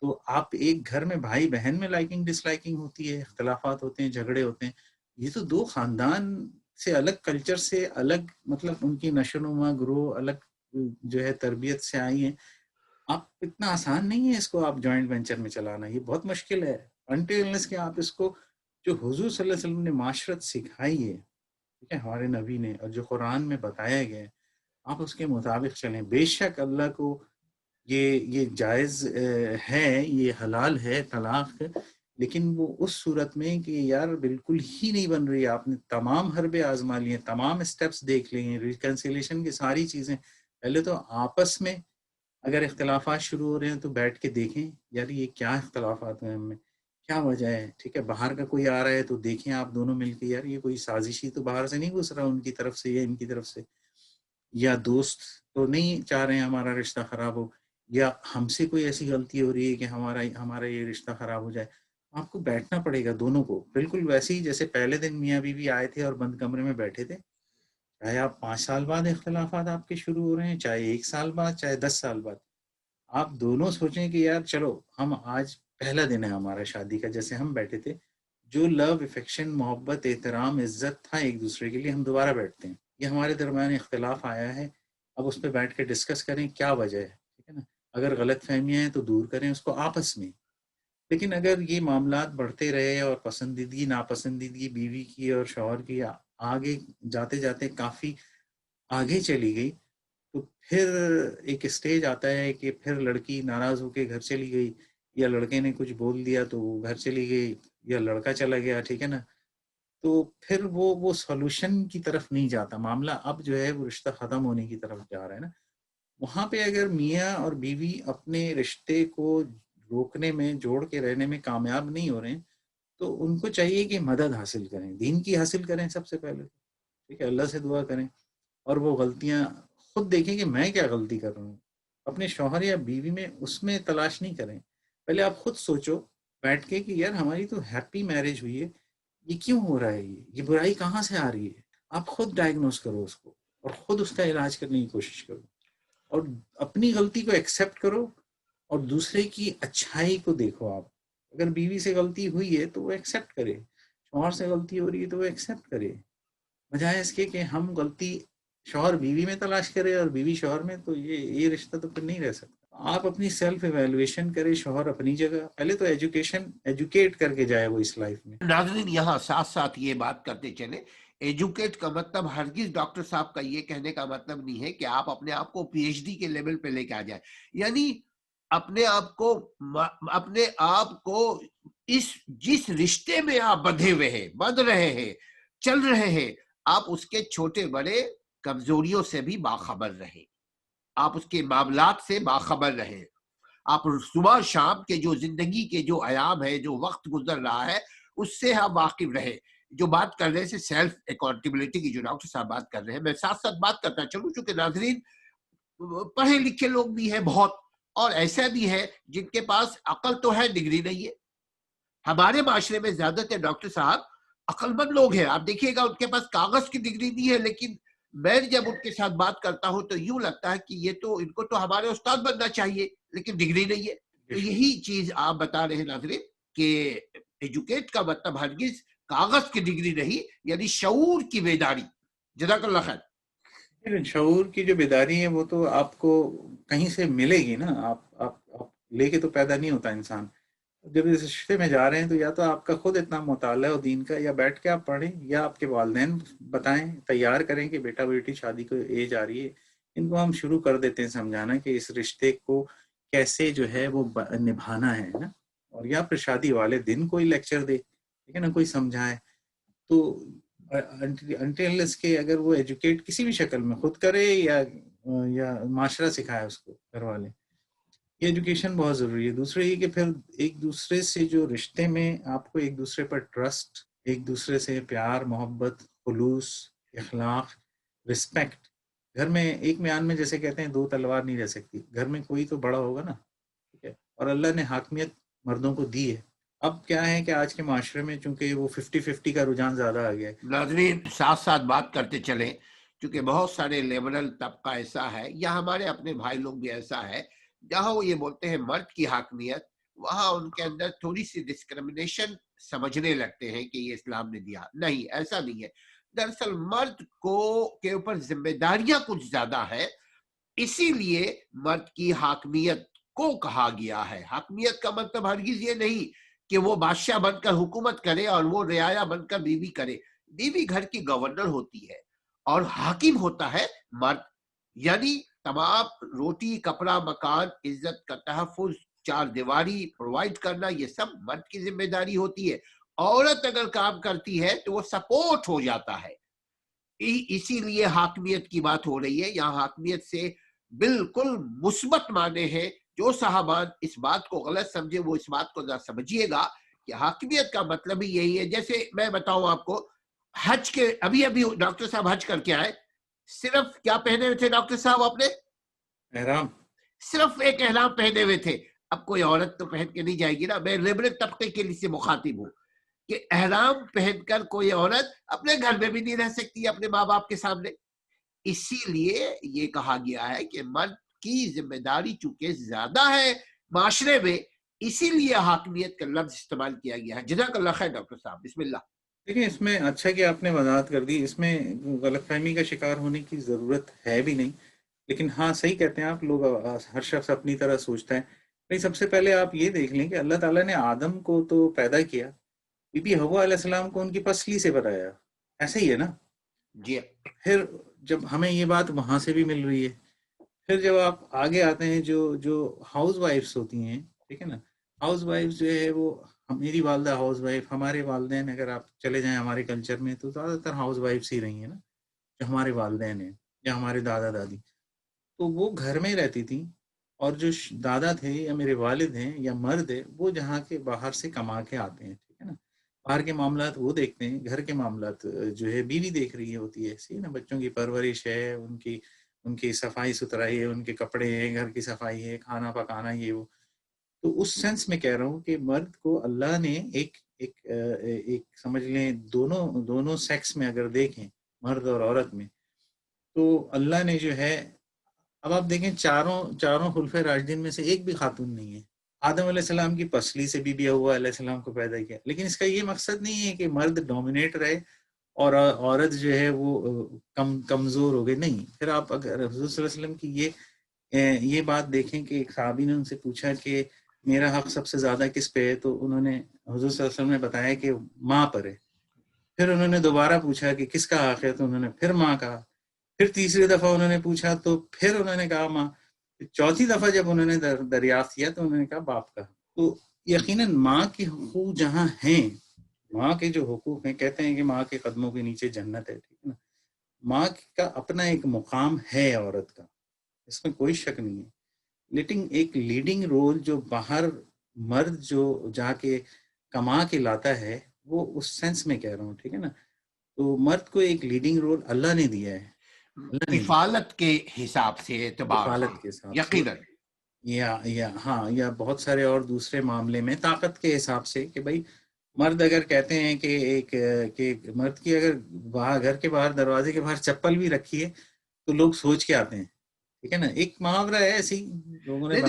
تو آپ ایک گھر میں بھائی بہن میں لائکنگ ڈس لائکنگ ہوتی ہے، اختلافات ہوتے ہیں، جھگڑے ہوتے ہیں. یہ تو دو خاندان سے الگ کلچر سے الگ، مطلب ان کی نشو نما گروہ الگ جو ہے تربیت سے آئی ہیں. آپ اتنا آسان نہیں ہے اس کو آپ جوائنٹ وینچر میں چلانا، یہ بہت مشکل ہے. انٹل کہ آپ اس کو جو حضور صلی اللہ علیہ وسلم نے معاشرت سکھائی ہے، ٹھیک ہے، ہمارے نبی نے، اور جو قرآن میں بتایا گیا ہے، آپ اس کے مطابق چلیں. بے شک اللہ کو یہ جائز ہے، یہ حلال ہے طلاق، لیکن وہ اس صورت میں کہ یار بالکل ہی نہیں بن رہی، آپ نے تمام حربے آزما لیے، تمام اسٹیپس دیکھ لیے ہیں، ریکنسیلیشن کی ساری چیزیں. پہلے تو آپس میں اگر اختلافات شروع ہو رہے ہیں تو بیٹھ کے دیکھیں یار یہ کیا اختلافات ہیں ہم میں، کیا وجہ ہے. ٹھیک ہے، باہر کا کوئی آ رہا ہے تو دیکھیں آپ دونوں مل کے یار یہ کوئی سازشی تو باہر سے نہیں گھس رہا ان کی طرف سے یا ان کی طرف سے، یا دوست تو نہیں چاہ رہے ہیں ہمارا رشتہ خراب ہو، یا ہم سے کوئی ایسی غلطی ہو رہی ہے کہ ہمارا یہ رشتہ خراب ہو جائے. آپ کو بیٹھنا پڑے گا دونوں کو، بالکل ویسے ہی جیسے پہلے دن میاں بیوی آئے تھے اور بند کمرے میں بیٹھے تھے. چاہے آپ 5 سال بعد اختلافات آپ کے شروع ہو رہے ہیں، چاہے 1 سال بعد، چاہے 10 سال بعد، آپ دونوں سوچیں کہ یار چلو ہم آج پہلا دن ہے ہمارا شادی کا، جیسے ہم بیٹھے تھے، جو لو افیکشن محبت احترام عزت تھا ایک دوسرے کے لیے، ہم دوبارہ بیٹھتے ہیں. یہ ہمارے درمیان اختلاف آیا ہے، اب اس پہ بیٹھ کے ڈسکس کریں کیا وجہ ہے. ٹھیک ہے نا، اگر غلط فہمیاں ہیں تو دور کریں اس کو آپس میں. لیکن اگر یہ معاملات بڑھتے رہے اور پسندیدگی ناپسندیدگی بیوی کی اور شوہر کی آگے جاتے جاتے کافی آگے چلی گئی، تو پھر ایک اسٹیج آتا ہے کہ پھر لڑکی ناراض ہو کے گھر چلی گئی، یا لڑکے نے کچھ بول دیا تو وہ گھر چلی گئی، یا لڑکا چلا گیا. ٹھیک ہے نا، تو پھر وہ سولوشن کی طرف نہیں جاتا معاملہ، اب جو ہے وہ رشتہ ختم ہونے کی طرف جا رہا ہے نا. وہاں پہ اگر میاں اور بیوی اپنے رشتے کو روکنے میں، جوڑ کے رہنے میں کامیاب نہیں ہو رہے ہیں، تو ان کو چاہیے کہ مدد حاصل کریں، دین کی حاصل کریں سب سے پہلے. ٹھیک ہے، اللہ سے دعا کریں، اور وہ غلطیاں خود دیکھیں کہ میں کیا غلطی کر رہا ہوں. اپنے شوہر یا بیوی میں اس میں تلاش نہیں کریں، پہلے آپ خود سوچو بیٹھ کے کہ یار ہماری تو ہیپی میرج ہوئی ہے، یہ کیوں ہو رہا ہے، یہ برائی کہاں سے آ رہی ہے. آپ خود ڈائگنوز کرو اس کو، اور خود اس کا علاج کرنے کی کوشش کرو، اور اپنی غلطی کو ایکسیپٹ کرو، اور دوسرے کی اچھائی کو دیکھو. آپ اگر بیوی سے غلطی ہوئی ہے تو وہ ایکسیپٹ کرے، شوہر سے غلطی ہو رہی ہے تو وہ ایکسیپٹ کرے، بجائے اس کے کہ ہم غلطی شوہر بیوی میں تلاش کرے اور بیوی شوہر میں. تو یہ رشتہ تو پھر نہیں رہ سکتا. آپ اپنی سیلف ایویلویشن کرے، شوہر اپنی جگہ، پہلے تو ایجوکیٹ کر کے جائے وہ اس لائف میں. ناظرین یہاں ساتھ ساتھ یہ بات کرتے چلیں، ایجوکیٹ کا مطلب ہرگز ڈاکٹر صاحب کا یہ کہنے کا مطلب نہیں ہے کہ آپ اپنے آپ کو پی ایچ ڈی کے لیول پہ لے کے آ جائیں. یعنی اپنے آپ کو جس رشتے میں آپ بندھے ہوئے ہیں، بندھ رہے ہیں، چل رہے ہیں، آپ اس کے چھوٹے بڑے کمزوریوں سے بھی باخبر رہیں، آپ اس کے معاملات سے باخبر رہیں، آپ صبح شام کے جو زندگی کے جو ایام ہے، جو وقت گزر رہا ہے، اس سے ہم واقف رہے. جو بات کر رہے ہیں سیلف اکاؤنٹیبلٹی کی، جو ڈاکٹر صاحب بات کر رہے ہیں، میں ساتھ ساتھ بات کرتا چلوں، چونکہ ناظرین پڑھے لکھے لوگ بھی ہیں بہت، اور ایسا بھی ہے جن کے پاس عقل تو ہے، ڈگری نہیں ہے. ہمارے معاشرے میں زیادہ تر ڈاکٹر صاحب عقل مند لوگ ہیں، آپ دیکھیے گا ان کے پاس کاغذ کی ڈگری نہیں ہے، لیکن میں جب ان کے ساتھ بات کرتا ہوں تو یوں لگتا ہے کہ یہ تو ان کو تو ہمارے استاد بننا چاہیے، لیکن ڈگری نہیں ہے. تو یہی چیز آپ بتا رہے ہیں ناظرین کہ ایجوکیٹ کا مطلب ہرگز کاغذ کی ڈگری نہیں، یعنی شعور کی بیداری. جزاک اللہ خیر. شعور کی جو بیداری ہے وہ تو آپ کو کہیں سے ملے گی نا، آپ لے کے تو پیدا نہیں ہوتا انسان. جب اس رشتے میں جا رہے ہیں تو یا تو آپ کا خود اتنا مطالعہ ہو دین کا، یا بیٹھ کے آپ پڑھیں، یا آپ کے والدین بتائیں، تیار کریں کہ بیٹا بیٹی شادی کو ایج آ رہی ہے. ان کو ہم شروع کر دیتے ہیں سمجھانا کہ اس رشتے کو کیسے جو ہے وہ نبھانا ہے نا. اور یا پھر شادی والے دن کوئی لیکچر دے، ٹھیک ہے نا، کوئی سمجھائے. تو انٹل کے اگر وہ ایجوکیٹ کسی بھی شکل میں خود کرے یا معاشرہ سکھائے اس کو گھر والے، یہ ایجوکیشن بہت ضروری ہے. دوسرے یہ کہ پھر ایک دوسرے سے جو رشتے میں آپ کو ایک دوسرے پر ٹرسٹ، ایک دوسرے سے پیار محبت خلوص اخلاق رسپیکٹ. گھر میں ایک میان میں جیسے کہتے ہیں دو تلوار نہیں رہ سکتی، گھر میں کوئی تو بڑا ہوگا نا، ٹھیک ہے. اور اللہ نے حاکمیت مردوں کو دی ہے. اب کیا ہے کہ آج کے معاشرے میں چونکہ وہ 50-50 کا رجحان زیادہ آ گیا ہے. ناظرین ساتھ ساتھ بات کرتے چلیں، کیونکہ بہت سارے لیبرل طبقہ ایسا ہے یا ہمارے اپنے بھائی لوگ بھی ایسا ہے، جہاں وہ یہ بولتے ہیں مرد کی حاکمیت، وہاں ان کے اندر تھوڑی سی ڈسکرمنیشن سمجھنے لگتے ہیں کہ یہ اسلام نے دیا. نہیں، ایسا نہیں ہے. دراصل مرد کو کے اوپر ذمہ داریاں کچھ زیادہ ہے، اسی لیے مرد کی حاکمیت کو کہا گیا ہے. حاکمیت کا مطلب ہرگز یہ نہیں کہ وہ بادشاہ بن کر حکومت کرے اور وہ رعایا بن کر بیوی کرے. بیوی گھر کی گورنر ہوتی ہے اور حاکم ہوتا ہے مرد. یعنی تمام روٹی، کپڑا، مکان، عزت کا تحفظ، چار دیواری پرووائڈ کرنا، یہ سب مرد کی ذمہ داری ہوتی ہے. عورت اگر کام کرتی ہے تو وہ سپورٹ ہو جاتا ہے. اسی لیے حاکمیت کی بات ہو رہی ہے. یہاں حاکمیت سے بالکل مثبت معنی ہے. جو صحابان اس بات کو غلط سمجھے وہ اس بات کو ذرا سمجھیے گا کہ حاکمیت کا مطلب ہی یہی ہے. جیسے میں بتاؤں آپ کو، حج کے ابھی ڈاکٹر صاحب حج کر کے آئے، صرف کیا پہنے ہوئے تھے ڈاکٹر صاحب آپ نے؟ احرام. صرف ایک احرام پہنے ہوئے تھے. اب کوئی عورت تو پہن کے نہیں جائے گی نا. میں لبرل طبقے کے لیے مخاطب ہوں کہ احرام پہن کر کوئی عورت اپنے گھر میں بھی نہیں رہ سکتی اپنے ماں باپ کے سامنے. اسی لیے یہ کہا گیا ہے کہ مرد کی ذمہ داری چونکہ زیادہ ہے معاشرے میں، اسی لیے حاکمیت کا لفظ استعمال کیا گیا ہے. جزاک اللہ خیر ڈاکٹر صاحب، بسم اللہ. دیکھیں اس میں اچھا کہ آپ نے وضاحت کر دی، اس میں غلط فہمی کا شکار ہونے کی ضرورت ہے بھی نہیں. لیکن ہاں صحیح کہتے ہیں آپ، لوگ ہر شخص اپنی طرح سوچتا ہے. لیکن سب سے پہلے آپ یہ دیکھ لیں کہ اللہ تعالیٰ نے آدم کو تو پیدا کیا، بی بی حوا علیہ السلام کو ان کی پسلی سے بنایا. ایسے ہی ہے نا؟ جی. پھر جب ہمیں یہ بات وہاں سے بھی مل رہی ہے، پھر جب آپ آگے آتے ہیں جو ہاؤس وائفس ہوتی ہیں، ٹھیک ہے نا، ہاؤس وائف جو ہے وہ، میری والدہ ہاؤس وائف، ہمارے والدین اگر آپ چلے جائیں ہمارے کلچر میں تو زیادہ تر ہاؤس وائفس ہی رہی ہیں نا، جو ہمارے والدین ہیں یا ہمارے دادا دادی. تو وہ گھر میں رہتی تھیں، اور جو دادا تھے یا میرے والد ہیں یا مرد ہے، وہ جہاں کے باہر سے کما کے آتے ہیں، ٹھیک ہے نا. باہر کے معاملات وہ دیکھتے ہیں، گھر کے معاملات جو ہے بیوی دیکھ رہی ہوتی ہے. ایسی نا، بچوں کی پرورش ہے، ان کی صفائی ستھرائی ہے، ان کے کپڑے ہیں، گھر کی صفائی ہے، کھانا پکانا، یہ وہ. تو اس سینس میں کہہ رہا ہوں کہ مرد کو اللہ نے ایک سمجھ لیں دونوں سیکس میں اگر دیکھیں، مرد اور عورت میں، تو اللہ نے جو ہے، اب آپ دیکھیں چاروں خلفۂ راشدین میں سے ایک بھی خاتون نہیں ہے. آدم علیہ السلام کی پسلی سے بی بی حوا علیہ السلام کو پیدا کیا. لیکن اس کا یہ مقصد نہیں ہے کہ مرد ڈومینیٹ رہے اور عورت جو ہے وہ کمزور ہو گئی. نہیں. پھر آپ اگر حضور صلی اللہ علیہ وسلم کی یہ بات دیکھیں کہ ایک صحابی نے ان سے پوچھا کہ میرا حق سب سے زیادہ کس پہ ہے، تو انہوں نے حضور صلی اللہ علیہ وسلم نے بتایا کہ ماں پر ہے. پھر انہوں نے دوبارہ پوچھا کہ کس کا حق ہے، تو انہوں نے پھر ماں کہا. پھر تیسری دفعہ انہوں نے پوچھا تو پھر انہوں نے کہا ماں. چوتھی دفعہ جب انہوں نے دریافت کیا تو انہوں نے کہا باپ کا. تو یقیناً ماں کے حقوق جہاں ہیں، ماں کے جو حقوق ہیں، کہتے ہیں کہ ماں کے قدموں کے نیچے جنت ہے، ٹھیک ہے نا. ماں کا اپنا ایک مقام ہے عورت کا، اس میں کوئی شک نہیں ہے. لیکن ایک لیڈنگ رول جو باہر مرد جو جا کے کما کے لاتا ہے، وہ اس سینس میں کہہ رہا ہوں، ٹھیک ہے نا. تو مرد کو ایک لیڈنگ رول اللہ نے دیا ہے، کفالت کے حساب سے، اعتبار کفالت کے حساب سے، یقیناً، یا بہت سارے اور دوسرے معاملے میں طاقت کے حساب سے. کہ بھائی مرد اگر کہتے ہیں کہ مرد کی اگر گھر کے باہر دروازے کے باہر چپل بھی رکھی ہے تو لوگ سوچ کے آتے ہیں، ٹھیک ہے نا. ایک محاورہ ہے ایسی لوگوں نے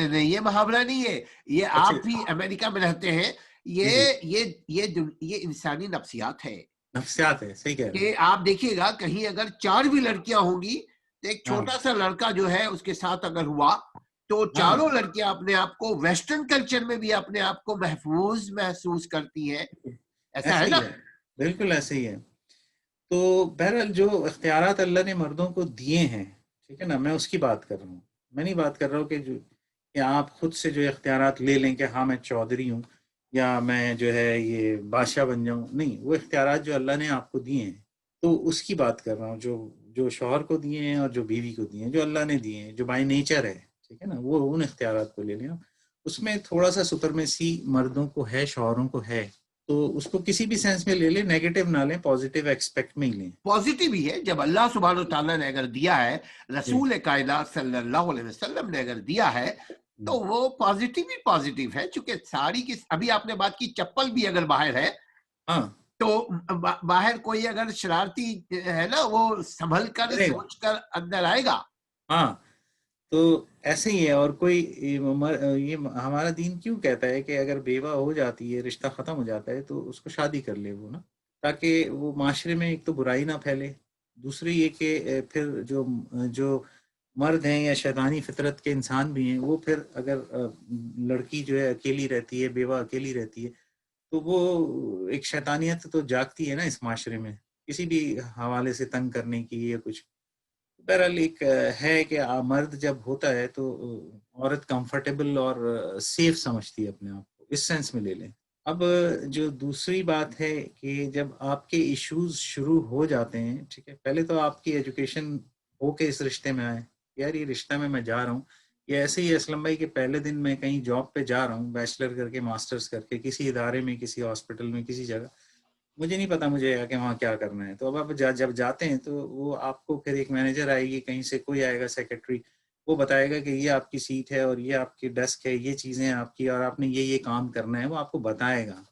نہیں، یہ محاورہ نہیں ہے. یہ اچھا، آپ بھی امریکہ میں رہتے ہیں، جی یہ انسانی نفسیات ہے. نفسیات ہے، صحیح کہہ رہے ہیں. کہ آپ دیکھیے گا کہیں اگر 4 بھی لڑکیاں ہوں گی تو ایک ہاں چھوٹا سا لڑکا جو ہے اس کے ساتھ اگر ہوا تو ہاں، چاروں لڑکیاں اپنے آپ کو ویسٹرن کلچر میں بھی اپنے آپ کو محفوظ محسوس کرتی ہیں. ایسا ایسے ہے نا؟ ہی ہے، بالکل ایسے ہی ہے. تو بہرحال جو اختیارات اللہ نے مردوں کو دیے ہیں، ٹھیک ہے نا، میں اس کی بات کر رہا ہوں. میں نہیں بات کر رہا ہوں کہ آپ خود سے جو اختیارات لے لیں کہ ہاں میں چودھری ہوں یا میں جو ہے یہ بادشاہ بن جاؤں. نہیں، وہ اختیارات جو اللہ نے آپ کو دیے ہیں، تو اس کی بات کر رہا ہوں، جو شوہر کو دیے ہیں اور جو بیوی کو دیے ہیں، جو اللہ نے دیے ہیں، جو بائی نیچر ہے، ٹھیک ہے نا. وہ ان اختیارات کو لے لیں. اس میں تھوڑا سا سپرمیسی مردوں کو ہے، شوہروں کو ہے، تو اس کو کسی بھی سینس میں لے لیں، نیگیٹو نہ لیں، پازیٹیو ایکسپیکٹ میں ہی لیں. پازیٹیو ہی ہے. جب اللہ سبحانہ و تعالیٰ نے اگر دیا ہے، جی رسول کائنات صلی اللہ علیہ وسلم نے اگر دیا ہے، تو وہ پازیٹیو ہی پازیٹیو ہے، چونکہ ساری کی ابھی آپ نے بات کی چپل بھی اگر باہر ہے ہاں تو باہر کوئی اگر شرارتی ہے نا وہ سنبھل کر کرے گا. سوچ کر اندر آئے گا. ہاں تو ایسے ہی ہے. اور کوئی یہ ہمارا دین کیوں کہتا ہے کہ اگر بیوہ ہو جاتی ہے، رشتہ ختم ہو جاتا ہے، تو اس کو شادی کر لے وہ نا، تاکہ وہ معاشرے میں ایک تو برائی نہ پھیلے، دوسری یہ کہ پھر جو مرد ہیں یا شیطانی فطرت کے انسان بھی ہیں، وہ پھر اگر لڑکی جو ہے اکیلی رہتی ہے، بیوہ اکیلی رہتی ہے، تو وہ ایک شیطانیت تو جاگتی ہے نا اس معاشرے میں، کسی بھی حوالے سے تنگ کرنے کی یا کچھ. بہرحال ایک ہے کہ مرد جب ہوتا ہے تو عورت کمفرٹیبل اور سیف سمجھتی ہے اپنے آپ کو، اس سینس میں لے لیں. اب جو دوسری بات ہے کہ جب آپ کے ایشوز شروع ہو جاتے ہیں، ٹھیک ہے، پہلے تو آپ کی ایجوکیشن ہو کے اس رشتے میں آئے، یار یہ رشتہ میں جا رہا ہوں، یا ایسے ہی اسلم بھائی کہ پہلے دن میں کہیں جاب پہ جا رہا ہوں، بیچلر کر کے ماسٹرز کر کے کسی ادارے میں، کسی ہاسپٹل میں، کسی جگہ، مجھے نہیں پتا مجھے کہ وہاں کیا کرنا ہے. تو اب آپ جب جاتے ہیں تو وہ آپ کو پھر ایک مینیجر آئے گی، کہیں سے کوئی آئے گا سیکرٹری، وہ بتائے گا کہ یہ آپ کی سیٹ ہے اور یہ آپ کی ڈیسک ہے، یہ چیزیں آپ کی، اور آپ نے یہ کام کرنا ہے، وہ آپ کو بتائے گا.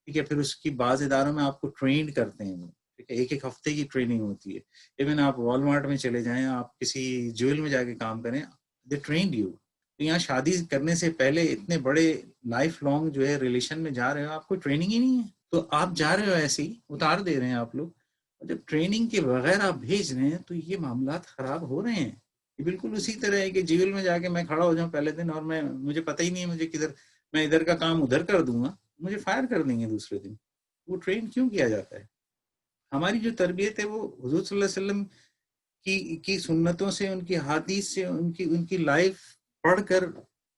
ٹھیک ہے، پھر اس کی بعض اداروں میں آپ کو ٹرینڈ کرتے ہیں وہ، ٹھیک ہے، ایک ہفتے کی ٹریننگ ہوتی ہے. ایون آپ والمارٹ میں چلے جائیں، آپ کسی جیول میں جا کے کام کریں، دے ٹرینڈ یو. تو یہاں شادی کرنے سے پہلے اتنے بڑے لائف لانگ جو ہے ریلیشن میں جا رہے ہو، آپ کو ٹریننگ ہی نہیں ہے، تو آپ جا رہے ہو ایسے ہی اتار دے رہے ہیں آپ لوگ. جب ٹریننگ کے بغیر آپ بھیج رہے ہیں تو یہ معاملات خراب ہو رہے ہیں. یہ بالکل اسی طرح ہے کہ جیول میں جا کے میں کھڑا ہو جاؤں پہلے دن، اور مجھے پتہ ہی نہیں ہے مجھے کدھر، میں ادھر کا کام ادھر کر دوں گا، مجھے فائر کر دیں گے دوسرے دن. وہ ٹرین کیوں کیا جاتا ہے؟ ہماری جو تربیت ہے وہ حضور صلی اللہ علیہ وسلم کی سنتوں سے، ان کی حدیث سے، ان کی لائف پڑھ کر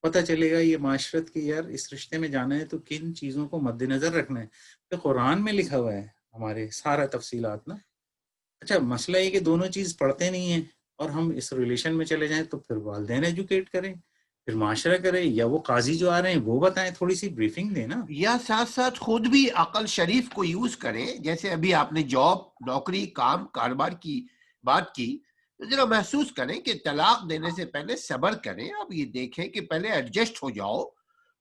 پتہ چلے گا یہ معاشرت کی، یار اس رشتے میں جانا ہے تو کن چیزوں کو مد نظر رکھنا ہے. تو قرآن میں لکھا ہوا ہے ہمارے سارا تفصیلات نا. اچھا مسئلہ یہ کہ دونوں چیز پڑھتے نہیں ہیں، اور ہم اس ریلیشن میں چلے جائیں تو پھر والدین ایجوکیٹ کریں، پھر معاشرہ کرے، یا وہ قاضی جو آ رہے ہیں وہ بتائیں، تھوڑی سی بریفنگ دیں نا. یا ساتھ ساتھ خود بھی عقل شریف کو یوز کریں. جیسے ابھی آپ نے جاب، نوکری، کام، کاروبار کی بات کی، تو ذرا محسوس کریں کہ طلاق دینے سے پہلے صبر کریں. اب یہ دیکھیں کہ پہلے ایڈجسٹ ہو جاؤ.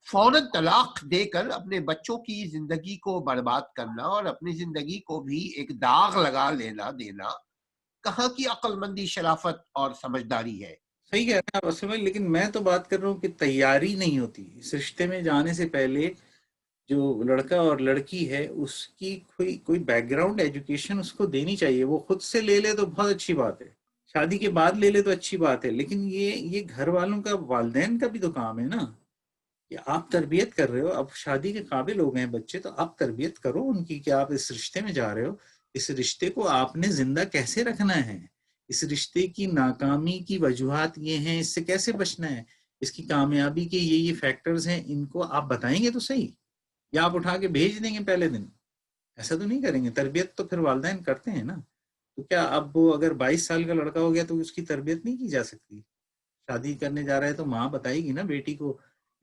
فوراً طلاق دے کر اپنے بچوں کی زندگی کو برباد کرنا اور اپنی زندگی کو بھی ایک داغ لگا دینا کہاں کی عقل مندی، شرافت اور سمجھداری ہے. صحیح کہہ رہے ہیں آپ اصل میں، لیکن میں تو بات کر رہا ہوں کہ تیاری نہیں ہوتی اس رشتے میں جانے سے پہلے. جو لڑکا اور لڑکی ہے اس کی کوئی بیک گراؤنڈ ایجوکیشن اس کو دینی چاہیے. وہ خود سے لے لے تو بہت اچھی بات ہے، شادی کے بعد لے لے تو اچھی بات ہے، لیکن یہ گھر والوں کا، والدین کا بھی تو کام ہے نا، کہ آپ تربیت کر رہے ہو. اب شادی کے قابل ہو گئے ہیں بچے، تو آپ تربیت کرو ان کی، کہ آپ اس رشتے میں جا رہے ہو، اس رشتے کو آپ نے زندہ کیسے رکھنا ہے، اس رشتے کی ناکامی کی وجوہات یہ ہیں، اس سے کیسے بچنا ہے، اس کی کامیابی کے یہ فیکٹرز ہیں، ان کو آپ بتائیں گے تو صحیح. یا آپ اٹھا کے بھیج دیں گے پہلے دن؟ ایسا تو نہیں کریں گے. تربیت تو پھر والدین کرتے ہیں نا. تو کیا اب وہ اگر 22 سال کا لڑکا ہو گیا تو اس کی تربیت نہیں کی جا سکتی؟ شادی کرنے جا رہا ہے تو ماں بتائے گی نا بیٹی کو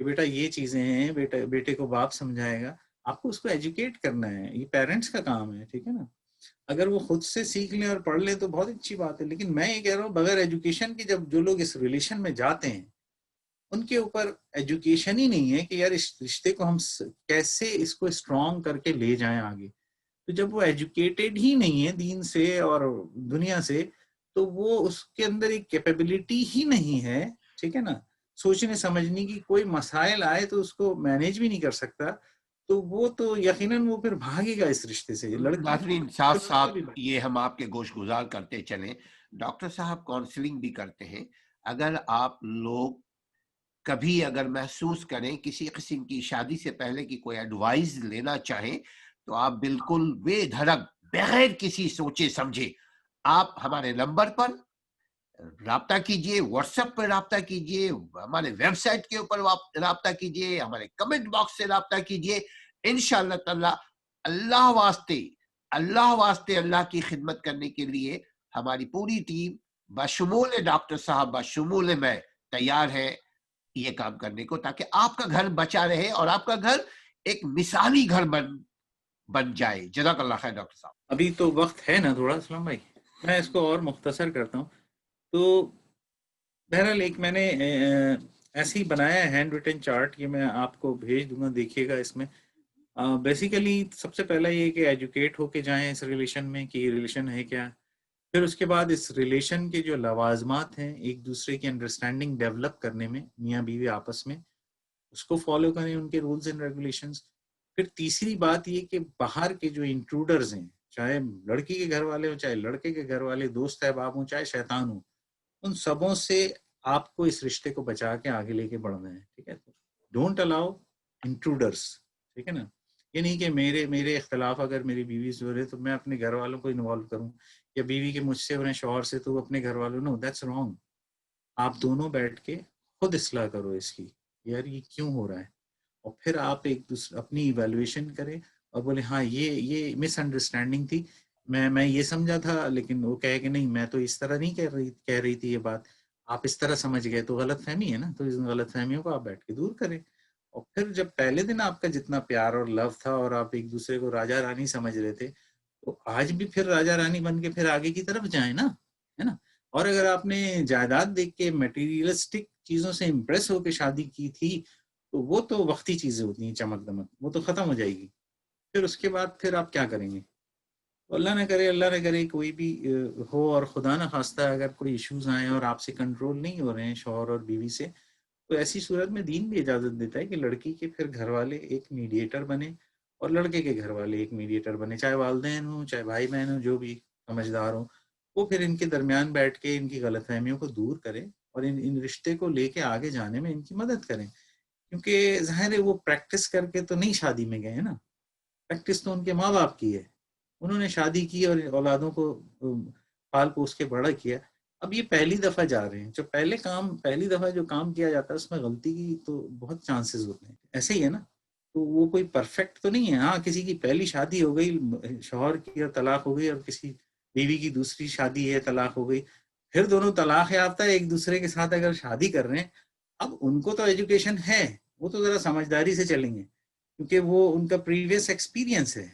کہ بیٹا یہ چیزیں ہیں، بیٹے کو باپ سمجھائے گا. آپ کو اس کو ایجوکیٹ کرنا ہے، یہ پیرنٹس کا کام ہے، ٹھیک ہے نا. اگر وہ خود سے سیکھ لیں اور پڑھ لیں تو بہت اچھی بات ہے، لیکن میں یہ کہہ رہا ہوں بغیر ایجوکیشن کے جب جو لوگ اس ریلیشن میں جاتے ہیں، ان کے اوپر ایجوکیشن ہی نہیں ہے کہ یار اس رشتے کو ہم کیسے اس کو اسٹرانگ کر کے لے جائیں آگے. تو جب وہ ایجوکیٹڈ ہی نہیں ہے دین سے اور دنیا سے، تو وہ اس کے اندر ایک کیپیبلٹی ہی نہیں ہے، ٹھیک ہے نا، سوچنے سمجھنے کی. کوئی مسائل آئے تو اس کو مینیج بھی نہیں کر سکتا، تو وہ تو یقیناً وہ پھر بھاگے گا اس رشتے سے. لڑکی ناظرین، ساتھ ساتھ یہ ہم آپ کے گوش گزار کرتے چلیں، ڈاکٹر صاحب کاؤنسلنگ بھی کرتے ہیں. اگر آپ لوگ کبھی اگر محسوس کریں کسی قسم کی شادی سے پہلے کی کوئی ایڈوائز لینا چاہیں، تو آپ بالکل بے دھڑک، بغیر کسی سوچے سمجھے آپ ہمارے نمبر پر رابطہ کیجئے، واٹس ایپ پہ رابطہ کیجئے، ہمارے ویب سائٹ کے اوپر رابطہ کیجئے، ہمارے کمنٹ باکس سے رابطہ کیجئے. انشاءاللہ تعالی اللہ واسطے اللہ کی خدمت کرنے کے لیے ہماری پوری ٹیم بشمول ڈاکٹر صاحب، بشمول میں تیار ہے یہ کام کرنے کو، تاکہ آپ کا گھر بچا رہے اور آپ کا گھر ایک مثالی گھر بن جائے. جزاک اللہ خیر ڈاکٹر صاحب. ابھی تو وقت ہے نا تھوڑا اسلام بھائی، میں اس کو اور مختصر کرتا ہوں. تو بہرحال ایک میں نے ایسے ہی بنایا ہے ہینڈ ریٹن چارٹ، یہ میں آپ کو بھیج دوں گا، دیکھیے گا. اس میں بیسیکلی سب سے پہلا یہ کہ ایجوکیٹ ہو کے جائیں اس ریلیشن میں کہ یہ ریلیشن ہے کیا. پھر اس کے بعد اس ریلیشن کے جو لوازمات ہیں ایک دوسرے کی انڈرسٹینڈنگ ڈیولپ کرنے میں میاں بیوی آپس میں، اس کو فالو کریں، ان کے رولز اینڈ ریگولیشنز. پھر تیسری بات یہ کہ باہر کے جو انٹروڈرز ہیں، چاہے لڑکی کے گھر والے ہوں، چاہے لڑکے کے گھر والے، دوست احباب ہوں، چاہے شیطان ہوں، ان سبوں سے آپ کو اس رشتے کو بچا کے آگے لے کے بڑھنا ہے. ٹھیک ہے، ڈونٹ الاؤ انٹروڈرس. ٹھیک ہے نا، یہ نہیں کہ میرے اختلاف اگر میری بیوی سے ہو رہے تو میں اپنے گھر والوں کو انوالو کروں، یا بیوی کے مجھ سے ہو رہے ہیں شوہر سے تو وہ اپنے گھر والوں. نو، دیٹس رانگ. آپ دونوں بیٹھ کے خود اصلاح کرو اس کی، یار یہ کیوں ہو رہا ہے، اور پھر آپ ایک دوسرے اپنی ایویلویشن کریں اور بولے ہاں یہ مس انڈرسٹینڈنگ تھی، میں یہ سمجھا تھا، لیکن وہ کہے کہ نہیں میں تو اس طرح نہیں کہہ رہی تھی یہ بات، آپ اس طرح سمجھ گئے، تو غلط فہمی ہے نا. تو اس غلط فہمیوں کو آپ بیٹھ کے دور کریں. اور پھر جب پہلے دن آپ کا جتنا پیار اور لو تھا اور آپ ایک دوسرے کو راجا رانی سمجھ رہے تھے، تو آج بھی پھر راجا رانی بن کے پھر آگے کی طرف جائیں نا، ہے نا. اور اگر آپ نے جائیداد دیکھ کے میٹیریلسٹک چیزوں سے امپریس ہو کے شادی کی تھی تو وہ تو وقتی چیزیں ہوتی ہیں، چمک دمک، وہ تو ختم ہو جائے گی. پھر اس کے بعد پھر آپ کیا کریں گے؟ اللہ نہ کرے کوئی بھی ہو، اور خدا نہ خواستہ اگر کوئی ایشوز آئیں اور آپ سے کنٹرول نہیں ہو رہے ہیں شوہر اور بیوی سے، تو ایسی صورت میں دین بھی اجازت دیتا ہے کہ لڑکی کے پھر گھر والے ایک میڈیٹر بنے اور لڑکے کے گھر والے ایک میڈیٹر بنے، چاہے والدین ہوں چاہے بھائی بہن ہوں، جو بھی سمجھدار ہوں، وہ پھر ان کے درمیان بیٹھ کے ان کی غلط فہمیوں کو دور کریں اور ان رشتے کو لے کے آگے جانے میں ان کی مدد کریں. کیونکہ ظاہر ہے وہ پریکٹس کر کے تو نہیں شادی میں گئے ہیں نا، پریکٹس تو ان کے ماں باپ کی ہے. انہوں نے شادی کی اور اولادوں کو پال پوس کے بڑا کیا. اب یہ پہلی دفعہ جا رہے ہیں، جو پہلی دفعہ جو کام کیا جاتا ہے اس میں غلطی کی تو بہت چانسز ہوتے ہیں. ایسے ہی ہے نا، تو وہ کوئی پرفیکٹ تو نہیں ہے. ہاں کسی کی پہلی شادی ہو گئی شوہر کی اور طلاق ہو گئی، اور کسی بیوی کی دوسری شادی ہے طلاق ہو گئی، پھر دونوں طلاق یافتہ ایک دوسرے کے ساتھ اگر شادی کر رہے ہیں، اب ان کو تو ایجوکیشن ہے، وہ تو ذرا سمجھداری سے چلیں گے کیونکہ وہ ان کا پریویس ایکسپیرینس ہے.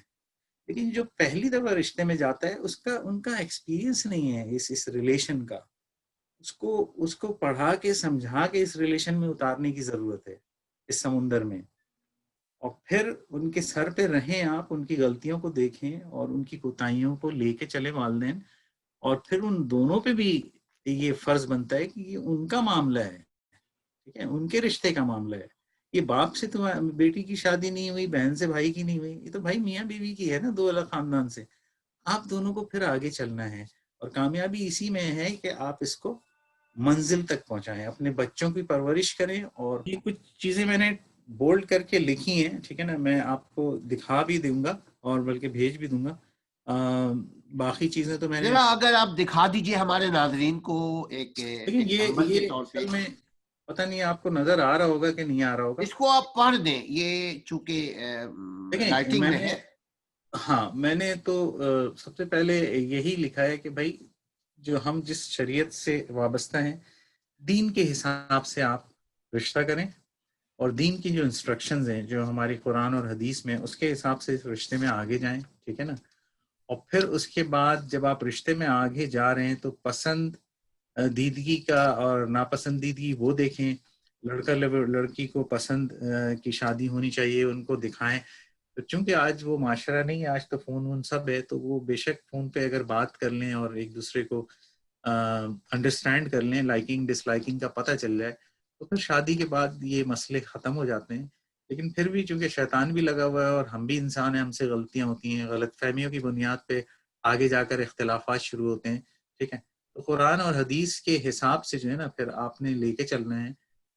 لیکن جو پہلی دفعہ رشتے میں جاتا ہے ان کا ایکسپیرینس نہیں ہے اس ریلیشن کا، اس کو پڑھا کے سمجھا کے اس ریلیشن میں اتارنے کی ضرورت ہے، اس سمندر میں. اور پھر ان کے سر پہ رہیں آپ، ان کی غلطیوں کو دیکھیں اور ان کی کوتاہیوں کو لے کے چلے والدین. اور پھر ان دونوں پہ بھی یہ فرض بنتا ہے کہ یہ ان کا معاملہ ہے، ٹھیک ہے، ان کے رشتے کا معاملہ ہے. یہ باپ سے تمہاری بیٹی کی شادی نہیں ہوئی، بہن سے بھائی کی نہیں ہوئی، یہ تو بھائی میاں بیوی کی ہے نا، دو الگ خاندان سے. آپ دونوں کو پھر آگے چلنا ہے، اور کامیابی اسی میں ہے کہ آپ اس کو منزل تک پہنچائیں، اپنے بچوں کی پرورش کریں. اور یہ کچھ چیزیں میں نے بولڈ کر کے لکھی ہیں، ٹھیک ہے نا، میں آپ کو دکھا بھی دوں گا اور بلکہ بھیج بھی دوں گا. باقی چیزیں تو میں نے، ذرا اگر آپ دکھا دیجئے ہمارے ناظرین کو ایک لیکن ایگزامپل کے یہ طور پہ. اصل میں پتہ نہیں آپ کو نظر آ رہا ہوگا کہ نہیں آ رہا ہوگا. اس کو آپ پڑھ دیں، یہ چونکہ دیکھیں رائٹنگ میں میں نے، ہے. ہاں میں نے تو سب سے پہلے یہی لکھا ہے کہ بھائی جو ہم جس شریعت سے وابستہ ہیں، دین کے حساب سے آپ رشتہ کریں، اور دین کی جو انسٹرکشنز ہیں جو ہماری قرآن اور حدیث میں، اس کے حساب سے اس رشتے میں آگے جائیں. ٹھیک ہے نا. اور پھر اس کے بعد جب آپ رشتے میں آگے جا رہے ہیں تو پسند دیدگی کا اور ناپسندیدگی وہ دیکھیں. لڑکی کو پسند کی شادی ہونی چاہیے، ان کو دکھائیں. تو چونکہ آج وہ معاشرہ نہیں ہے، آج تو فون وون سب ہے، تو وہ بے شک فون پہ اگر بات کر لیں اور ایک دوسرے کو انڈرسٹینڈ کر لیں، لائکنگ ڈس لائکنگ کا پتہ چل جائے، تو پھر شادی کے بعد یہ مسئلے ختم ہو جاتے ہیں. لیکن پھر بھی چونکہ شیطان بھی لگا ہوا ہے اور ہم بھی انسان ہیں، ہم سے غلطیاں ہوتی ہیں، غلط فہمیوں کی بنیاد پہ آگے جا کر اختلافات شروع ہوتے ہیں. ٹھیک ہے، تو قرآن اور حدیث کے حساب سے جو ہے نا پھر آپ نے لے کے چلنا ہے.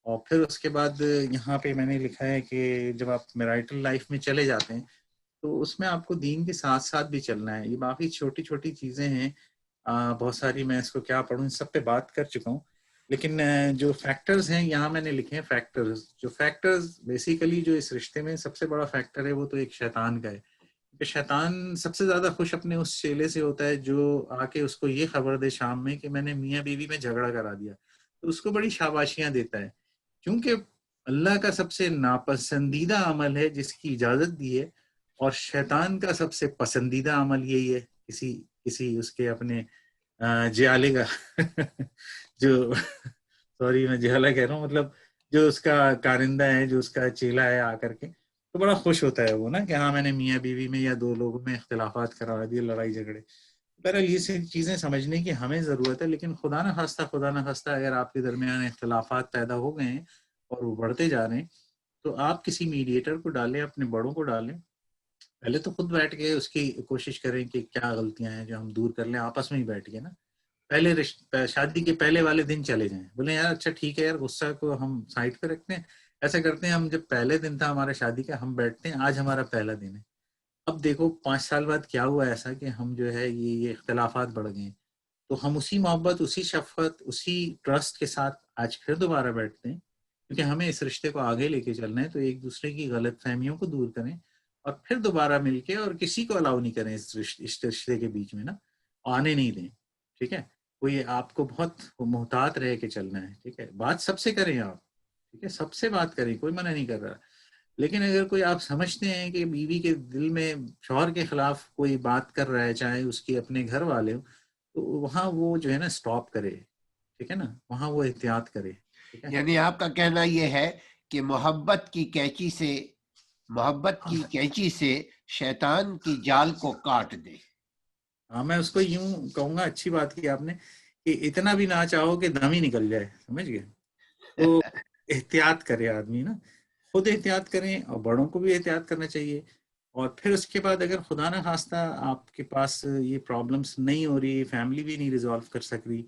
اور پھر اس کے بعد یہاں پہ میں نے لکھا ہے کہ جب آپ میرائٹل لائف میں چلے جاتے ہیں تو اس میں آپ کو دین کے ساتھ ساتھ بھی چلنا ہے. یہ باقی چھوٹی چھوٹی چیزیں ہیں، بہت ساری، میں اس کو کیا پڑھوں، ان سب پہ بات کر چکا ہوں. لیکن جو فیکٹرز ہیں یہاں میں نے لکھے ہیں. فیکٹرز بیسیکلی جو اس رشتے میں سب سے بڑا فیکٹر ہے وہ تو ایک شیطان کا ہے. کہ شیطان سب سے زیادہ خوش اپنے اس چیلے سے ہوتا ہے جو آ کے اس کو یہ خبر دے شام میں کہ میں نے میاں بیوی میں جھگڑا کرا دیا، تو اس کو بڑی شاباشیاں دیتا ہے. کیونکہ اللہ کا سب سے ناپسندیدہ عمل ہے جس کی اجازت دی ہے، اور شیطان کا سب سے پسندیدہ عمل یہی ہے کسی اس کے اپنے جہالے کا جو سوری میں جہالہ کہہ رہا ہوں، مطلب جو اس کا کارندہ ہے، جو اس کا چیلا ہے آ کر کے، تو بڑا خوش ہوتا ہے وہ نا کہ ہاں میں نے میاں بیوی میں یا دو لوگوں میں اختلافات کروا دیے، لڑائی جھگڑے. بہرحال یہ ساری چیزیں سمجھنے کی ہمیں ضرورت ہے. لیکن خدا نہ خواستہ اگر آپ کے درمیان اختلافات پیدا ہو گئے ہیں اور وہ بڑھتے جا رہے ہیں، تو آپ کسی میڈیٹر کو ڈالیں، اپنے بڑوں کو ڈالیں. پہلے تو خود بیٹھ کے اس کی کوشش کریں کہ کیا غلطیاں ہیں جو ہم دور کر لیں، آپس میں ہی بیٹھ کے نا. پہلے شادی کے پہلے والے دن چلے جائیں، بولیں یار اچھا ٹھیک ہے یار، غصہ کو ہم سائڈ پہ رکھتے ہیں. ایسا کرتے ہیں، ہم جب پہلے دن تھا ہمارے شادی کا، ہم بیٹھتے ہیں، آج ہمارا پہلا دن ہے. اب دیکھو 5 سال بعد کیا ہوا ایسا کہ ہم جو ہے یہ اختلافات بڑھ گئے ہیں. تو ہم اسی محبت، اسی شفقت، اسی ٹرسٹ کے ساتھ آج پھر دوبارہ بیٹھتے ہیں، کیونکہ ہمیں اس رشتے کو آگے لے کے چلنا ہے. تو ایک دوسرے کی غلط فہمیوں کو دور کریں اور پھر دوبارہ مل کے، اور کسی کو الاؤ نہیں کریں اس رشتے کے بیچ میں نا، آنے نہیں دیں. ٹھیک ہے، کوئی آپ کو بہت محتاط رہ کے چلنا ہے. ٹھیک ہے، بات سب سے کریں آپ. ٹھیک ہے، سب سے بات کریں، کوئی منع نہیں کر رہا. لیکن اگر کوئی آپ سمجھتے ہیں کہ بیوی کے دل میں شوہر کے خلاف کوئی بات کر رہا ہے، چاہے اس کے اپنے گھر والے ہو، تو وہاں وہ جو ہے نا سٹاپ کرے. ٹھیک ہے نا، وہاں وہ احتیاط کرے. ٹھیک ہے، یعنی آپ کا کہنا یہ ہے کہ محبت کی کینچی سے شیطان کی جال کو کاٹ دے. ہاں میں اس کو یوں کہوں گا، اچھی بات کی آپ نے، کہ اتنا بھی نہ چاہو کہ دم ہی نکل جائے، سمجھ گئے. تو احتیاط کرے آدمی نا، خود احتیاط کریں اور بڑوں کو بھی احتیاط کرنا چاہیے. اور پھر اس کے بعد اگر خدا نہ خواستہ آپ کے پاس یہ پرابلمس نہیں ہو رہی، فیملی بھی نہیں ریزالو کر سک رہی،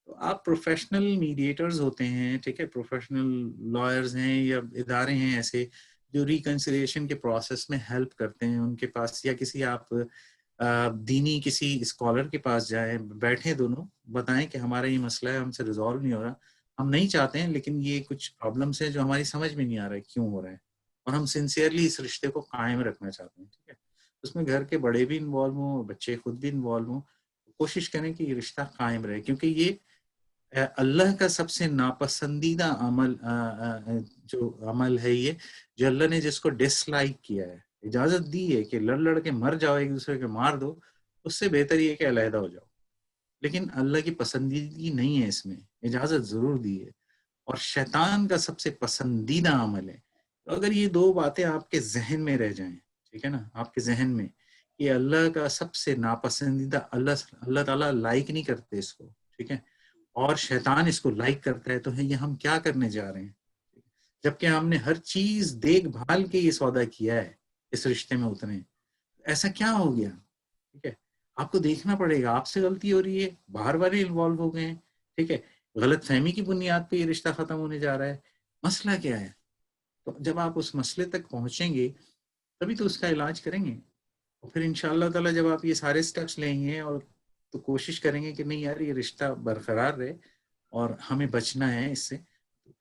تو آپ پروفیشنل میڈیٹرز ہوتے ہیں. ٹھیک ہے، پروفیشنل لائرز ہیں یا ادارے ہیں ایسے جو ریکنسیلیشن کے پروسیس میں ہیلپ کرتے ہیں. ان کے پاس یا کسی آپ دینی کسی اسکالر کے پاس جائیں، بیٹھیں، دونوں بتائیں کہ ہمارا یہ مسئلہ ہے، ہم سے ریزالو نہیں ہو رہا، ہم نہیں چاہتے ہیں، لیکن یہ کچھ پرابلمس ہیں جو ہماری سمجھ میں نہیں آ رہا ہے کیوں ہو رہا ہے، اور ہم سنسیئرلی اس رشتے کو قائم رکھنا چاہتے ہیں. ٹھیک ہے، اس میں گھر کے بڑے بھی انوالو ہوں، بچے خود بھی انوالو ہوں. کوشش کریں کہ یہ رشتہ قائم رہے، کیونکہ یہ اللہ کا سب سے ناپسندیدہ جو عمل ہے، یہ جو اللہ نے جس کو ڈس لائک کیا ہے، اجازت دی ہے کہ لڑ کے مر جاؤ، ایک دوسرے کے مار دو، اس سے بہتر یہ کہ علیحدہ ہو جاؤ. لیکن اللہ کی پسندیدگی نہیں ہے اس میں، اجازت ضرور دی ہے. اور شیطان کا سب سے پسندیدہ عمل ہے. تو اگر یہ دو باتیں آپ کے ذہن میں رہ جائیں، ٹھیک ہے نا، آپ کے ذہن میں، کہ اللہ کا سب سے ناپسندیدہ، اللہ تعالیٰ لائک نہیں کرتے اس کو، ٹھیک ہے، اور شیطان اس کو لائک کرتا ہے، تو یہ ہم کیا کرنے جا رہے ہیں؟ جبکہ ہم نے ہر چیز دیکھ بھال کے یہ سودا کیا ہے اس رشتے میں اترے. ایسا کیا ہو گیا؟ ٹھیک ہے، آپ کو دیکھنا پڑے گا، آپ سے غلطی ہو رہی ہے، باہر والے انوالو ہو گئے ہیں. ٹھیک ہے، غلط فہمی کی بنیاد پہ یہ رشتہ ختم ہونے جا رہا ہے. مسئلہ کیا ہے؟ تو جب آپ اس مسئلے تک پہنچیں گے تبھی تو اس کا علاج کریں گے. اور پھر انشاءاللہ تعالیٰ جب آپ یہ سارے سٹیپس لیں گے اور تو کوشش کریں گے کہ نہیں یار یہ رشتہ برقرار رہے اور ہمیں بچنا ہے اس سے،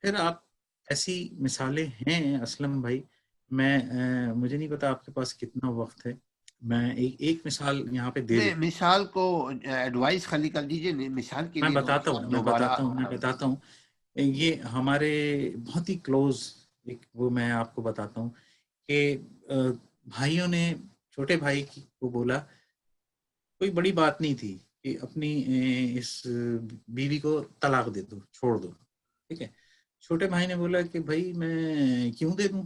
پھر آپ ایسی مثالیں ہیں اسلم بھائی. میں مجھے نہیں پتا آپ کے پاس کتنا وقت ہے، میں ایک مثال یہاں پہ دے نہیں، دیتا مثال کو ایڈوائز خالی کر دیجئے، مثال کے ہوں. لیے میں بتاتا ہوں. یہ ہمارے بہت ہی کلوز وہ میں آپ کو بتاتا ہوں کہ بھائیوں نے چھوٹے بھائی کو بولا، کوئی بڑی بات نہیں تھی، کہ اپنی اس بیوی کو طلاق دے دو، چھوڑ دو. ٹھیک ہے، چھوٹے بھائی نے بولا کہ بھائی میں کیوں دے دوں،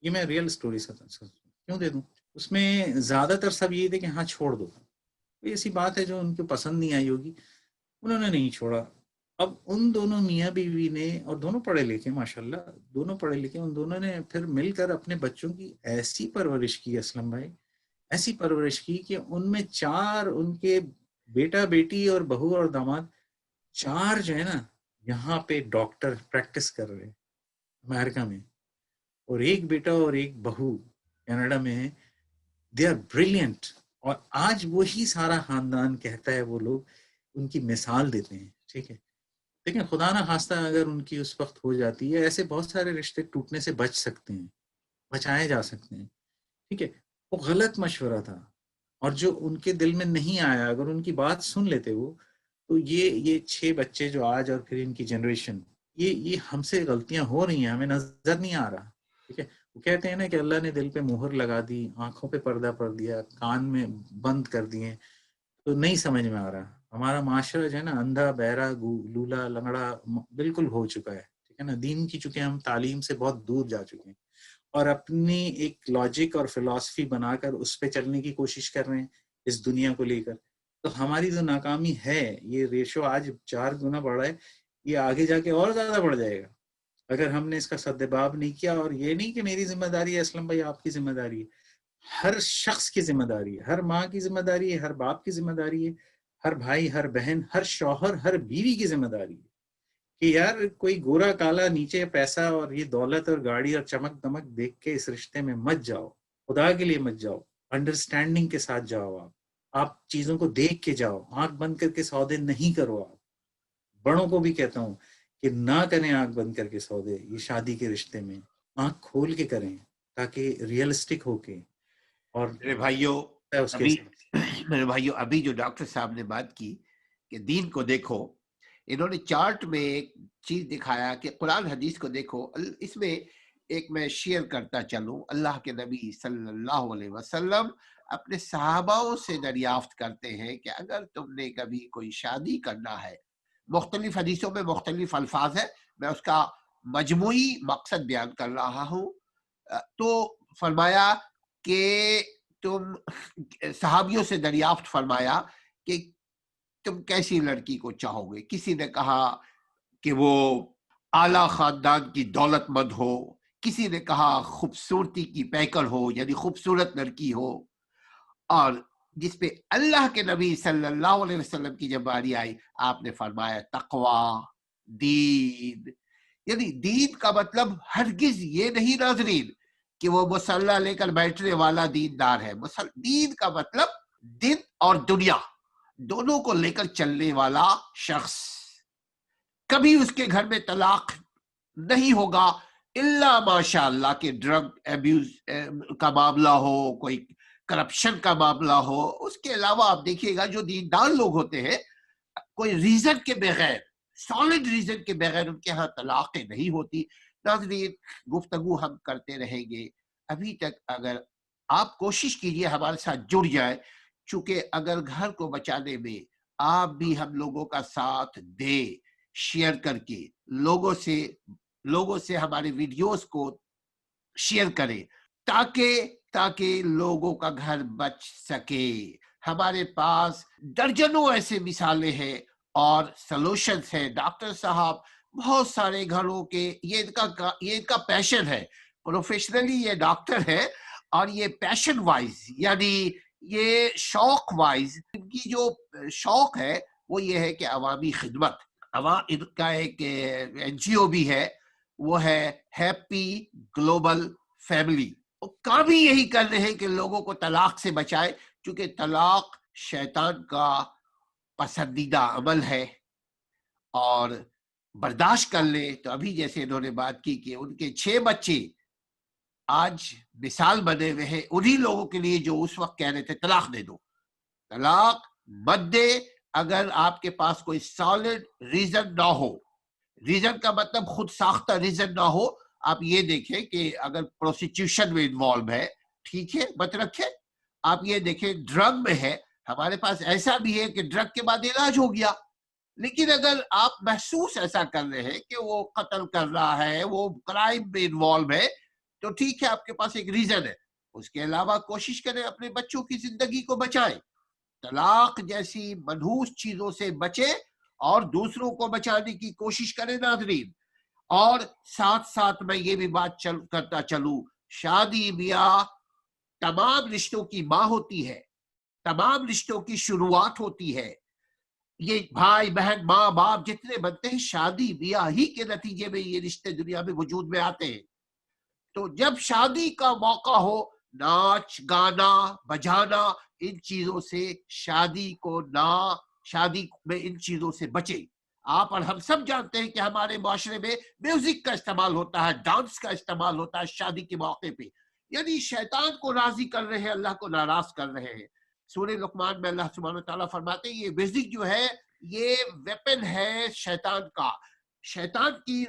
یہ میں ریئل سٹوری کیوں دے دوں. اس میں زیادہ تر سب یہ تھے کہ ہاں چھوڑ دو. ایسی بات ہے جو ان کو پسند نہیں آئی ہوگی، انہوں نے نہیں چھوڑا. اب ان دونوں میاں بیوی نے، اور دونوں پڑھے لکھے ماشاءاللہ، دونوں پڑھے لکھے، ان دونوں نے پھر مل کر اپنے بچوں کی ایسی پرورش کی اسلم بھائی، ایسی پرورش کی کہ ان میں 4 ان کے بیٹا بیٹی اور بہو اور داماد 4 جو ہے نا یہاں پہ ڈاکٹر پریکٹس کر رہے امریکہ میں، اور ایک بیٹا اور ایک بہو کینیڈا میں ہے. They are brilliant. اور آج وہی سارا خاندان کہتا ہے، وہ لوگ ان کی مثال دیتے ہیں. ٹھیک ہے، لیکن خدا نہ خواستہ اگر ان کی اس وقت ہو جاتی ہے، ایسے بہت سارے رشتے ٹوٹنے سے بچ سکتے ہیں، بچائے جا سکتے ہیں. ٹھیک ہے، وہ غلط مشورہ تھا، اور جو ان کے دل میں نہیں آیا، اگر ان کی بات سن لیتے وہ، تو یہ 6 بچے جو آج اور پھر ان کی جنریشن، یہ ہم سے غلطیاں ہو رہی ہیں، ہمیں نظر نہیں آ رہا. ٹھیک ہے، وہ کہتے ہیں نا کہ اللہ نے دل پہ مہر لگا دی، آنکھوں پہ پردہ پڑ دیا، کان میں بند کر دیے، تو نہیں سمجھ میں آ رہا. ہمارا معاشرہ جو ہے نا اندھا بہرا لولا لنگڑا بالکل ہو چکا ہے. ہے نا. دین کی چونکہ ہم تعلیم سے بہت دور جا چکے ہیں اور اپنی ایک لاجک اور فلسفی بنا کر اس پہ چلنے کی کوشش کر رہے ہیں اس دنیا کو لے کر. تو ہماری جو ناکامی ہے، یہ ریشو آج 4 گنا بڑھا ہے، یہ آگے جا کے اور زیادہ بڑھ جائے گا اگر ہم نے اس کا سدباب نہیں کیا. اور یہ نہیں کہ میری ذمہ داری ہے اسلم بھائی، آپ کی ذمہ داری ہے، ہر شخص کی ذمہ داری ہے، ہر ماں کی ذمہ داری ہے، ہر باپ کی ذمہ داری ہے، ہر بھائی، ہر بہن، ہر شوہر، ہر بیوی کی ذمہ داری ہے کہ یار کوئی گورا کالا نیچے پیسہ اور یہ دولت اور گاڑی اور چمک دمک دیکھ کے اس رشتے میں مت جاؤ. خدا کے لیے مت جاؤ، انڈرسٹینڈنگ کے ساتھ جاؤ. آپ چیزوں کو دیکھ کے جاؤ، آنکھ بند کر کے سودے نہیں کرو. آپ بڑوں کو بھی کہتا ہوں کہ نہ کریں آنکھ بند کر کے سودے. یہ شادی کے رشتے میں آنکھ کھول کے کریں تاکہ ریئلسٹک ہو کے. اور میرے بھائیوں اس کے ابھی جو ڈاکٹر صاحب نے بات کی کہ دین کو دیکھو، انہوں نے چارٹ میں ایک چیز دکھایا کہ قرآن حدیث کو دیکھو. اس میں ایک میں شیئر کرتا چلوں، اللہ کے نبی صلی اللہ علیہ وسلم اپنے صحاباؤں سے دریافت کرتے ہیں کہ اگر تم نے کبھی کوئی شادی کرنا ہے، مختلف حدیثوں میں مختلف الفاظ ہیں، میں اس کا مجموعی مقصد بیان کر رہا ہوں. تو فرمایا کہ تم صحابیوں سے دریافت فرمایا کہ تم کیسی لڑکی کو چاہو گے. کسی نے کہا کہ وہ اعلیٰ خاندان کی دولت مند ہو، کسی نے کہا خوبصورتی کی پیکر ہو، یعنی خوبصورت لڑکی ہو. اور جس پہ اللہ کے نبی صلی اللہ علیہ وسلم کی جب باری آئی، آپ نے فرمایا تقوی، دین. یعنی دین کا مطلب ہرگز یہ نہیں ناظرین کہ وہ مسلح لے کر بیٹھنے والا دیندار ہے. دین کا مطلب دین اور دنیا دونوں کو لے کر چلنے والا شخص. کبھی اس کے گھر میں طلاق نہیں ہوگا الا ماشاء اللہ کہ ڈرگ ایبیوز کا معاملہ ہو، کوئی کرپشن کا معاملہ ہو. اس کے علاوہ آپ دیکھیے گا جو دیندار لوگ ہوتے ہیں، کوئی ریزن کے بغیر، سالڈ ریزن کے بغیر ان کے ہاں طلاقیں نہیں ہوتی. ناظرین گفتگو ہم کرتے رہیں گے. ابھی تک اگر آپ کوشش کیجئے ہمارے ساتھ جڑ جائے، چونکہ اگر گھر کو بچانے میں آپ بھی ہم لوگوں کا ساتھ دیں، شیئر کر کے لوگوں سے ہمارے ویڈیوز کو شیئر کریں تاکہ لوگوں کا گھر بچ سکے. ہمارے پاس درجنوں ایسے مثالیں ہیں اور سلوشنز ہیں. ڈاکٹر صاحب بہت سارے گھروں کے یہ ان کا پیشن ہے. پروفیشنلی یہ ڈاکٹر ہے اور یہ پیشن وائز یعنی یہ شوق وائز ان کی جو شوق ہے وہ یہ ہے کہ عوامی خدمت. ان کا ایک این جی او بھی ہے، وہ ہے ہیپی گلوبل فیملی. کام ہی یہی کر رہے ہیں کہ لوگوں کو طلاق سے بچائے، کیونکہ طلاق شیطان کا پسندیدہ عمل ہے اور برداشت کر لے. تو ابھی جیسے انہوں نے بات کی کہ ان کے 6 بچے آج مثال بنے ہوئے ہیں انہی لوگوں کے لیے جو اس وقت کہہ رہے تھے طلاق دے دو، طلاق مت دے اگر آپ کے پاس کوئی سالڈ ریزن نہ ہو. ریزن کا مطلب خود ساختہ ریزن نہ ہو. آپ یہ دیکھیں کہ اگر پروسٹیٹیوشن میں انوالو ہے، ٹھیک ہے مت رکھے. آپ یہ دیکھیں ڈرگ میں ہے، ہمارے پاس ایسا بھی ہے کہ ڈرگ کے بعد علاج ہو گیا. لیکن اگر آپ محسوس ایسا کر رہے ہیں کہ وہ قتل کر رہا ہے، وہ کرائم میں انوالو ہے، تو ٹھیک ہے آپ کے پاس ایک ریزن ہے. اس کے علاوہ کوشش کریں اپنے بچوں کی زندگی کو بچائیں. طلاق جیسی منحوس چیزوں سے بچے اور دوسروں کو بچانے کی کوشش کریں ناظرین. اور ساتھ ساتھ میں یہ بھی بات کرتا چلوں، شادی بیاہ تمام رشتوں کی ماں ہوتی ہے، تمام رشتوں کی شروعات ہوتی ہے. یہ بھائی بہن ماں باپ جتنے بنتے ہیں شادی بیاہ ہی کے نتیجے میں یہ رشتے دنیا میں وجود میں آتے ہیں. تو جب شادی کا موقع ہو، ناچ گانا بجانا ان چیزوں سے شادی میں ان چیزوں سے بچے. آپ اور ہم سب جانتے ہیں کہ ہمارے معاشرے میں میوزک کا استعمال ہوتا ہے، ڈانس کا استعمال ہوتا ہے شادی کے موقع پہ. یعنی شیطان کو راضی کر رہے ہیں، اللہ کو ناراض کر رہے ہیں. سورہ لقمان میں اللہ سبحانہ وتعالیٰ فرماتے ہیں یہ میوزک جو ہے یہ ویپن ہے شیطان کا. شیطان کی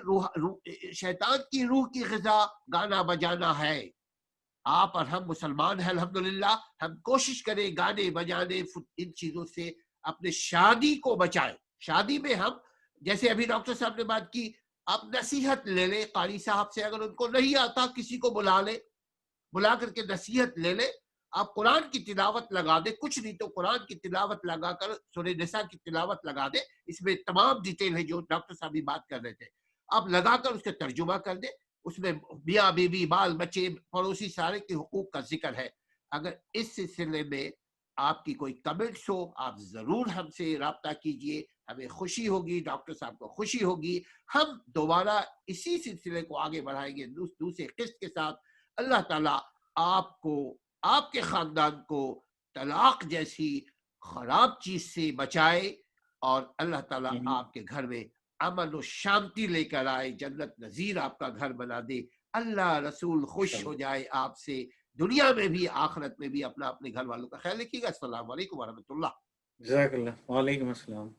روح کی غذا گانا بجانا ہے. آپ اور ہم مسلمان ہیں الحمدللہ، ہم کوشش کریں گانے بجانے ان چیزوں سے اپنے شادی کو بچائیں. شادی میں ہم جیسے ابھی ڈاکٹر صاحب نے بات کی آپ نصیحت لے لیں قاری صاحب سے، اگر ان کو نہیں آتا کسی کو بلا لیں، بلا کر کے نصیحت لے لیں. آپ قرآن کی تلاوت لگا دیں، کچھ نہیں تو قرآن کی تلاوت لگا کر سورہ نساء کی تلاوت لگا دیں. اس میں تمام ڈیٹیل ہے جو ڈاکٹر صاحب بھی بات کر رہے تھے. آپ لگا کر اس کا ترجمہ کر دیں. اس میں میاں بیوی بال بچے پڑوسی سارے کے حقوق کا ذکر ہے. اگر اس سلسلے میں آپ کی کوئی کمنٹس ہو آپ ضرور ہم سے رابطہ کیجئے. ہمیں خوشی ہوگی، ڈاکٹر صاحب کو خوشی ہوگی. ہم دوبارہ اسی سلسلے کو آگے بڑھائیں گے دوسرے قسط کے ساتھ. اللہ تعالیٰ آپ کو، آپ کے خاندان کو طلاق جیسی خراب چیز سے بچائے، اور اللہ تعالیٰ آپ کے گھر میں امن و شانتی لے کر آئے، جنت نظیر آپ کا گھر بنا دے. اللہ رسول خوش ہو جائے آپ سے، دنیا میں بھی آخرت میں بھی. اپنے گھر والوں کا خیال رکھیے گا. السلام علیکم ورحمۃ اللہ. جزاک اللہ. وعلیکم السلام.